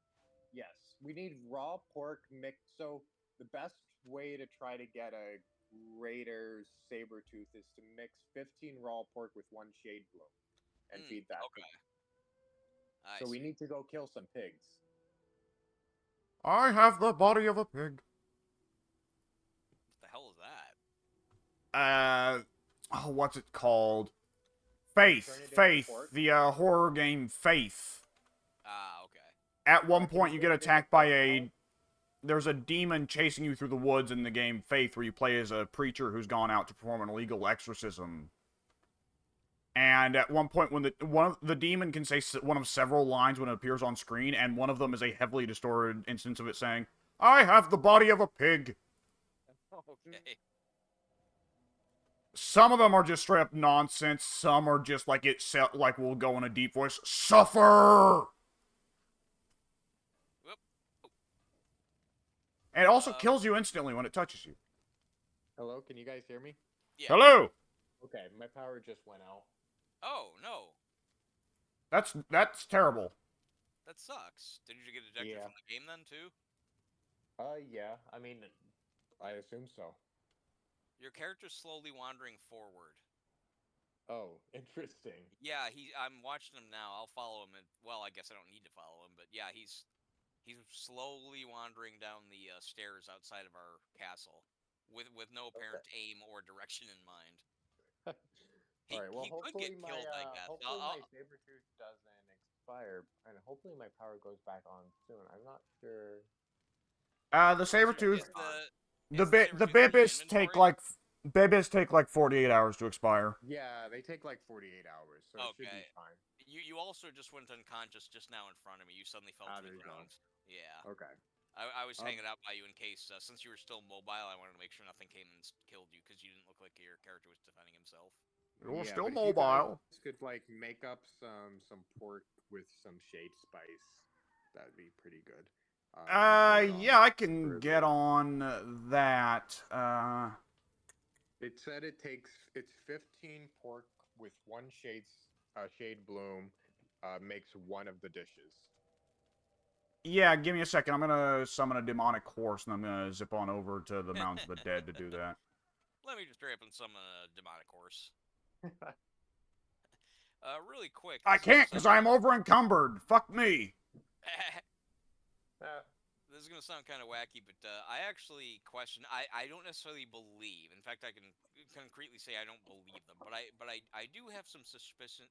Yes, we need raw pork mixed. So the best way to try to get a greater saber tooth is to mix 15 raw pork with one shade bloom and feed that to Okay. them. I So we see. need to go kill some pigs. I have the body of a pig. What the hell is that? What's it called? Turn it Faith. into pork? The horror game Faith. Ah, okay. At one Can you point, you get turn it into attacked by pork now? there's a demon chasing you through the woods in the game Faith, where you play as a preacher who's gone out to perform an illegal exorcism. And at one point, when the demon can say one of several lines when it appears on screen, and one of them is a heavily distorted instance of it saying, "I have the body of a pig." Okay. Some of them are just straight up nonsense. Some are just like like will go in a deep voice. Suffer. Whoop. And it also kills you instantly when it touches you. Hello, can you guys hear me? Yeah. Hello. Okay, my power just went out. Oh no, That's terrible. that sucks. Did you get ejected Yeah. from the game then too? Yeah. I mean, I assume so. Your character's slowly wandering forward. Oh, interesting. Yeah, I'm watching him now. I'll follow him. Well, I guess I don't need to follow him, but yeah, he's slowly wandering down the stairs outside of our castle, with no apparent aim or direction in mind. All right. Well, He could get killed, I guess. hopefully my saber tooth doesn't expire, and hopefully my power goes back on soon. I'm not sure. The Sabertooth, Is the Sabertooth in your Bibis inventory? take like 48 hours to expire. Yeah, they take like 48 hours, so it should be Okay. fine. You also just went unconscious just now in front of me. You suddenly fell to there the you go. ground. Yeah. Okay. I was hanging out by you in case, since you were still mobile, I wanted to make sure nothing came and killed you because you didn't look like your character was defending himself. You're Yeah, still but if you guys mobile. could like make up some pork with some shade spice, that'd be pretty good. And put it on Yeah, I the can get Caribbean. on that. It said it's 15 pork with one shade bloom, makes one of the dishes. Yeah, give me a second. I'm gonna summon a demonic horse, and I'm gonna zip on over to the Mountains of the Dead to do that. Let me just hurry up and summon a demonic horse. Really quick. I This is gonna can't, sound. because I'm over encumbered. Fuck me. This is gonna sound kind of wacky, but I actually question. I don't necessarily believe. In fact, I can concretely say I don't believe them. But I do have some suspicion.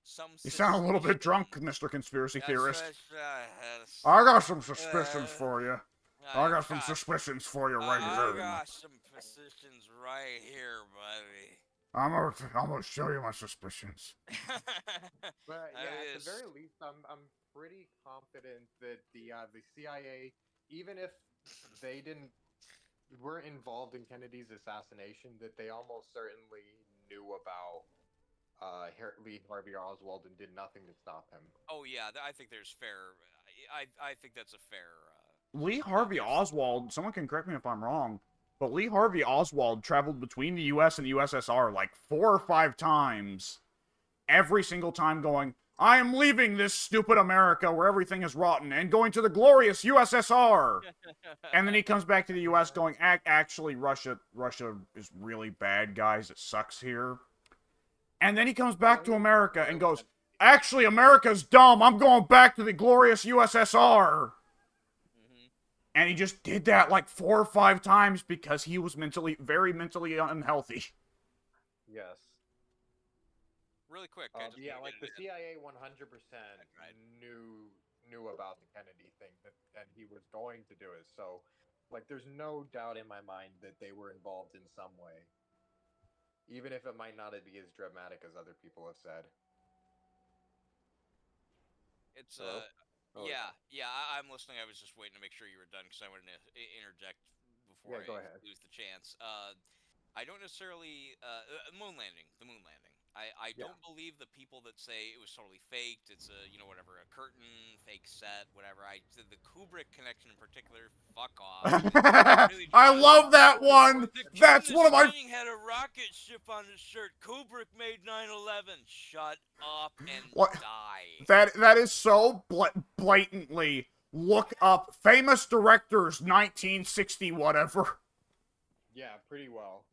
Some You sound a little bit drunk, suspicions. Mr. Conspiracy That's Theorist. right. I got some suspicions Uh, for you. I I got some got, suspicions for you right I here. got some positions right here, buddy. I'm gonna show you my suspicions. But That yeah, at the is. very least, I'm pretty confident that the CIA, even if they weren't involved in Kennedy's assassination, that they almost certainly knew about Lee Harvey Oswald and did nothing to stop him. Oh yeah, I think there's fair. I think that's a fair. Lee Harvey There's. Oswald, someone can correct me if I'm wrong, but Lee Harvey Oswald traveled between the US and the USSR like 4 or 5 times. Every single time going, I am leaving this stupid America where everything is rotten and going to the glorious USSR. And then he comes back to the US going, actually, Russia is really bad, guys. It sucks here. And then he comes back to America and goes, actually, America's dumb. I'm going back to the glorious USSR. Mhm. And he just did that like 4 or 5 times because he was very mentally unhealthy. Yes. Really quick. Yeah, like the CIA. CIA 100% Right. knew about the Kennedy thing and he was going to do it. So, like, there's no doubt in my mind that they were involved in some way, even if it might not be as dramatic as other people have said. It's Hello? Oh, yeah. I'm listening. I was just waiting to make sure you were done because I wanted to interject before yeah, go I ahead. lose the chance. I don't necessarily moon landing. The moon landing. I Yeah. don't believe the people that say it was totally faked. It's a whatever, a curtain, fake set, whatever. The Kubrick connection in particular. Fuck off. Really I just love that one. the kid in That's The one of my. Shining had a rocket ship on his shirt. Kubrick made 9/11. Shut up and What? die. That is so blatantly look up famous directors 1960 whatever. Yeah, pretty well.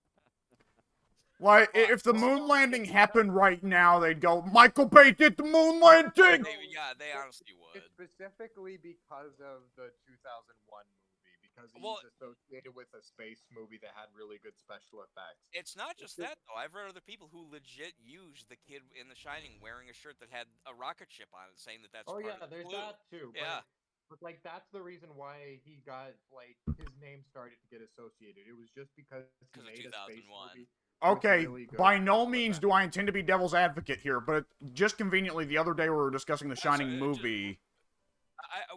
Like if the moon landing happened right now, they'd go, Michael Bay did the moon landing. They honestly would. Specifically because of the 2001 movie, because he's Well, associated with a space movie that had really good special effects. it's not just that though. I've read other people who legit used the kid in The Shining wearing a shirt that had a rocket ship on it, saying that that's Oh part yeah, of the there's clue. that too. Yeah. But like that's the reason why he got like his name started to get associated. It was just because he Because of made a space 2001. movie. Okay, Really good by no special means effects. do I intend to be devil's advocate here, but just conveniently, the other day we were discussing the Shining sorry, movie.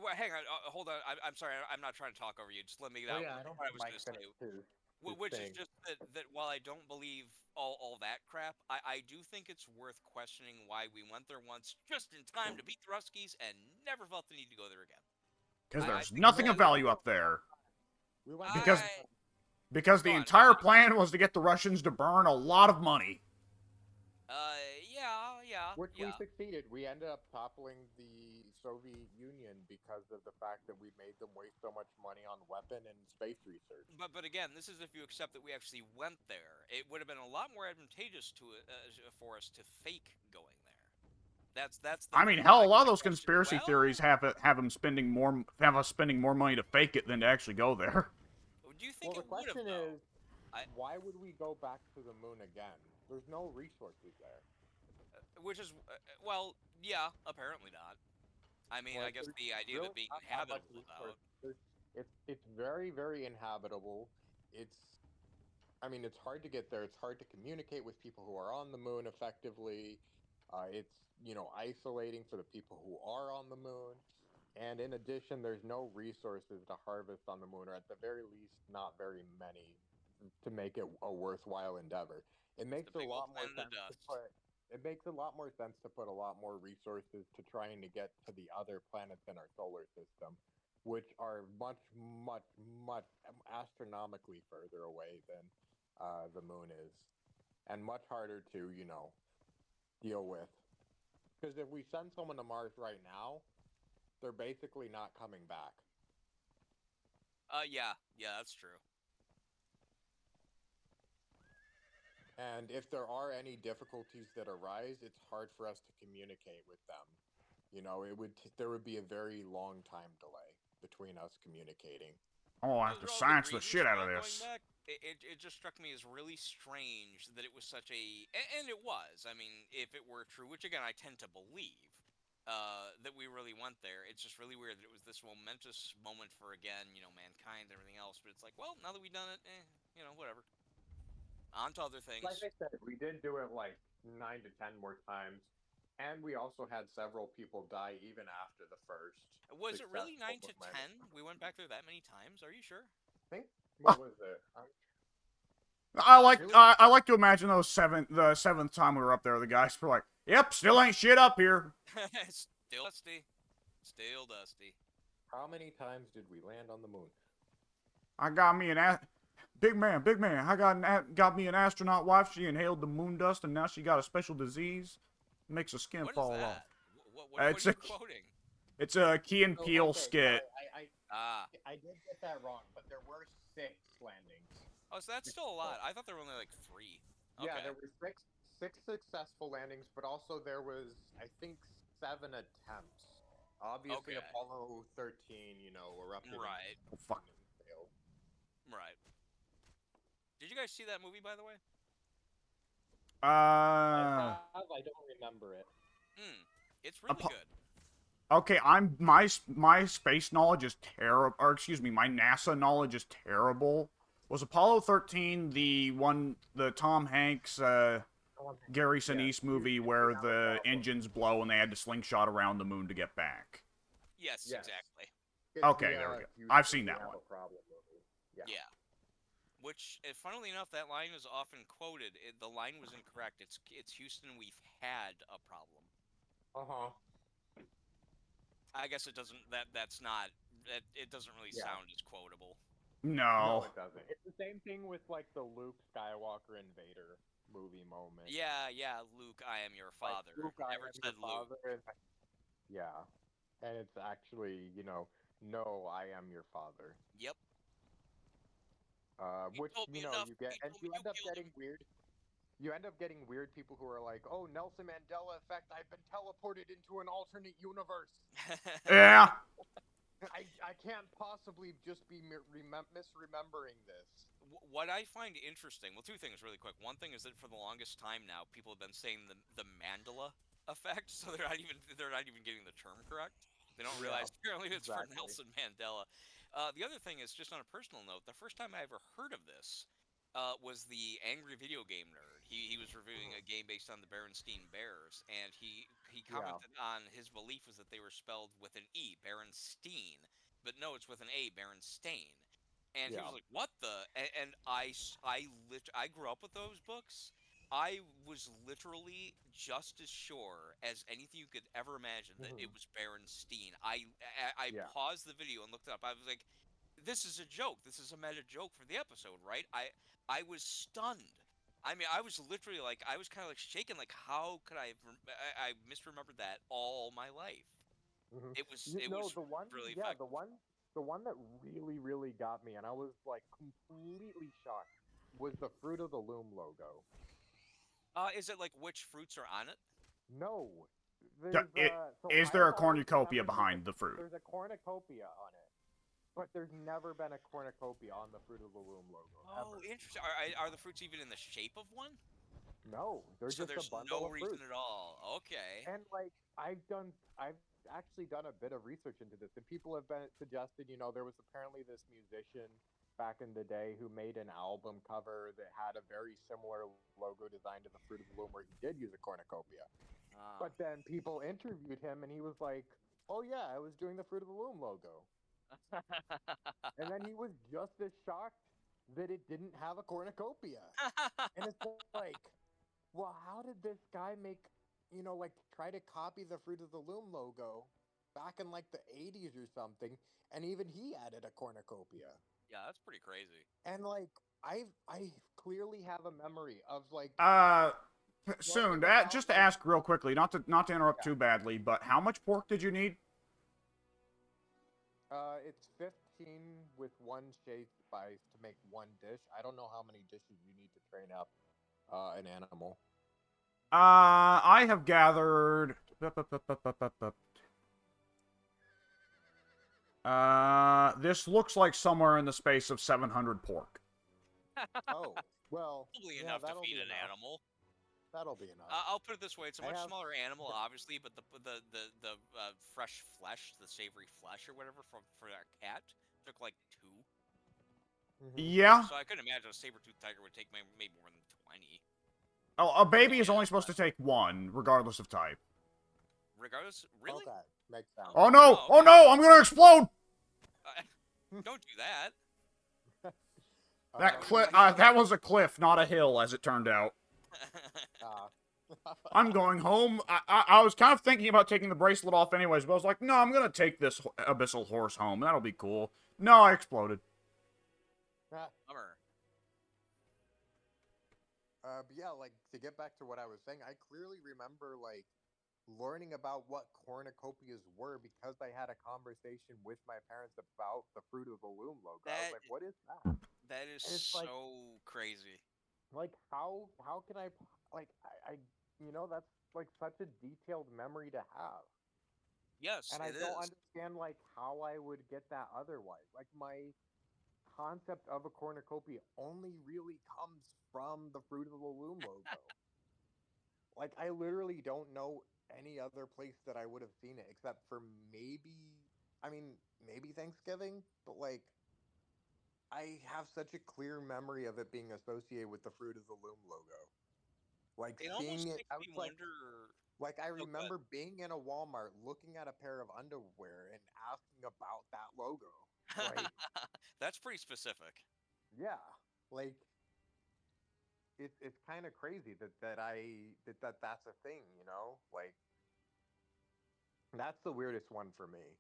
Well, hang on, hold on. I'm sorry. I'm not trying to talk over you. Just let me get Oh out yeah, I don't what I think was going Mike to say. finished his Which is thing. just that while I don't believe all that crap, I do think it's worth questioning why we went there once just in time to beat the Ruskies and never felt the need to go there again. Because I there's think nothing of that- value up there. We went Because there. because the Go on. entire plan was to get the Russians to burn a lot of money. Yeah. Which we succeeded. We ended up toppling the Soviet Union because of the fact that we made them waste so much money on weapon and space research. But again, this is if you accept that we actually went there. It would have been a lot more advantageous for us to fake going there. That's the. I mean, hell, a lot of those question. conspiracy Well, theories have us spending more money to fake it than to actually go there. Do you think Well, the it would have question though? is, why would we go back to the moon again? There's no resources there. Which is well, yeah, apparently not. I mean, I Like, guess there's the idea of really it being not that much inhabitable resource. out. It's very, very inhabitable. It's I mean, it's hard to get there. It's hard to communicate with people who are on the moon effectively. It's, isolating for the people who are on the moon. And in addition, there's no resources to harvest on the moon, or at the very least, not very many to make it a worthwhile endeavor. It makes a big old lot more planet of sense to dust. put. It makes a lot more sense to put a lot more resources to trying to get to the other planets in our solar system, which are much, much, much astronomically further away than the moon is, and much harder to, deal with. Because if we send someone to Mars right now, they're basically not coming back. Yeah, that's true. And if there are any difficulties that arise, it's hard for us to communicate with them. There would be a very long time delay between us communicating. Oh, I have Those to are all good science the reasons shit for out of not going this. back. It just struck me as really strange that it was such a, and it was. I mean, if it were true, which again I tend to believe, that we really went there. It's just really weird that it was this momentous moment for again, mankind and everything else. But it's like, well, now that we've done it, whatever. On to other Like things. I said, we did do it like 9 to 10 more times, and we also had several people die even after the first Was it really successful 9 to 10? landing. We went back there that many times? Are you sure? I think Ah, what was it? Really? I like to imagine the seventh time we were up there, the guys were like, "Yep, still ain't shit up here." Still dusty. Still dusty. How many times did we land on the moon? I got me big man, big man. I got me an astronaut wife. She inhaled the moon dust, and now she got a special disease, makes her skin What is fall off. that? What It's are a you quoting? it's a Key and So, Peele okay, skit. Ah. I did get that wrong, but there were 6 landings. Oh, so that's still a lot. I thought there were only like 3. Yeah, Okay. there were six successful landings, but also there was, I think, 7 attempts. Obviously, Okay. Apollo 13, erupted Right. Oh fuck. and failed. Right. Did you guys see that movie, by the way? Uh, I don't remember it. It's really good. okay. My space knowledge is terrible. Or excuse me, my NASA knowledge is terrible. Was Apollo 13 the Tom Hanks Gary Sinise movie where the engines blow and they had to slingshot around the moon to get back? Yes, Yes. exactly. Okay, there we go. I've seen that one. Yeah. Which, funnily enough, that line is often quoted. The line was incorrect. It's Houston, we've had a problem. Uh-huh. I guess it doesn't. That's not. It doesn't really Yeah. sound as quotable. No, No. it doesn't. It's the same thing with like the Luke Skywalker and Vader movie moment. Yeah, Luke, I am your Like, father. Luke, I Never am said your Luke. father. Yeah. And it's actually, no, I am your father. Yep. Which, told me enough. you get, He and told you me end you up killed getting weird. You end up getting weird people who are like, oh, Nelson Mandela effect, I've been teleported into an alternate universe. him. Yeah. I can't possibly just be misremembering this. What I find interesting, well, 2 things really quick. One thing is that for the longest time now, people have been saying the Mandela effect, so they're not even getting the term correct. They don't Yeah, realize apparently it's for exactly. Nelson Mandela. The other thing is just on a personal note. The first time I ever heard of this was the Angry Video Game Nerd. He was reviewing a game based on the Berenstein Bears, and he Yeah. commented on his belief was that they were spelled with an E, Berenstein, but no, it's with an A, Berenstain. And he Yeah. was like, "What the?" And I grew up with those books. I was literally just as sure as anything you could ever imagine that it was Berenstein. I Yeah. paused the video and looked it up. I was like, "This is a joke. This is a meta joke for the episode, right?" I was stunned. I mean, I was literally like, I was kind of like shaken. Like, how could I misremembered that all my life? It was The one, really yeah, effective. the one that really, really got me, and I was like completely shocked, was the Fruit of the Loom logo. Is it like which fruits are on it? No, Is there a cornucopia behind the fruit? there's a cornucopia on it, but there's never been a cornucopia on the Fruit of the Loom logo. Oh, Ever. interesting. Are the fruits even in the shape of one? No, they're So just a there's bundle no of reason fruit. at all. Okay. And like I've actually done a bit of research into this, and people have been suggested. There was apparently this musician back in the day who made an album cover that had a very similar logo design to the Fruit of the Loom, where he did use a cornucopia. But then people interviewed him, and he was like, "Oh yeah, I was doing the Fruit of the Loom logo." And then he was just as shocked that it didn't have a cornucopia. And it's like, well, how did this guy make, like try to copy the Fruit of the Loom logo back in like the 80s or something, and even he added a cornucopia. Yeah, that's pretty crazy. And like I clearly have a memory of like Soon. learning about Just to like ask real quickly, not to interrupt yeah, too badly, but how much pork did you need? it's 15 with one shake spice to make one dish. I don't know how many dishes you need to train up an animal. I have gathered. This looks like somewhere in the space of 700 pork. Oh, well, Probably yeah, enough to that'll feed be an enough. animal. That'll be enough. I'll put it this way: it's a I much have smaller animal, obviously, but the fresh flesh, the savory flesh or whatever from for that cat took like 2. Mhm. Yeah. So I couldn't imagine a saber-toothed tiger would take maybe more than 20. Oh, a baby is Yeah, only supposed to take one, regardless of type. regardless, really? Okay, makes sense. Oh no! Oh, Oh okay. no! I'm gonna explode! Don't do that. That cliff. Makes That was a cliff, not a hill, as it turned out. I'm going home. I was kind of thinking about taking the bracelet off anyways, but I was like, no, I'm gonna take this abyssal horse home. That'll be cool. No, I exploded. Bummer. But yeah, like to get back to what I was saying, I clearly remember like learning about what cornucopias were because I had a conversation with my parents about the Fruit of the Loom logo. I was That like, "What is that?" that is And it's so crazy. like how can I like I that's like such a detailed memory to have, Yes, and I it don't is. understand like how I would get that otherwise. Like my concept of a cornucopia only really comes from the Fruit of the Loom logo. Like I literally don't know any other place that I would have seen it except for maybe Thanksgiving, but like I have such a clear memory of it being associated with the Fruit of the Loom logo. Like It seeing almost it makes I was me wonder. like I Oh, good. remember being in a Walmart looking at a pair of underwear and asking about that logo. Like, That's pretty specific. yeah. Like it's kind of crazy that's a thing, Like that's the weirdest one for me.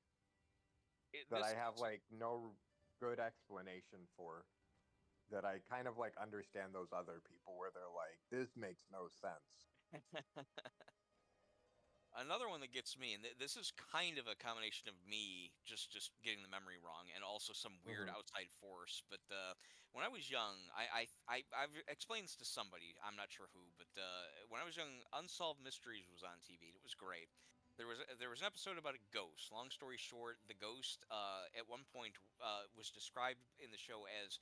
That I This have like no good explanation for. That I kind of like understand those other people where they're like, this makes no sense. Another one that gets me, and this is kind of a combination of me just getting the memory wrong, and also some weird Hmm. outside force. But when I was young, I've explained this to somebody. I'm not sure who, but when I was young, Unsolved Mysteries was on TV. And it was great. There was an episode about a ghost. Long story short, the ghost at one point was described in the show as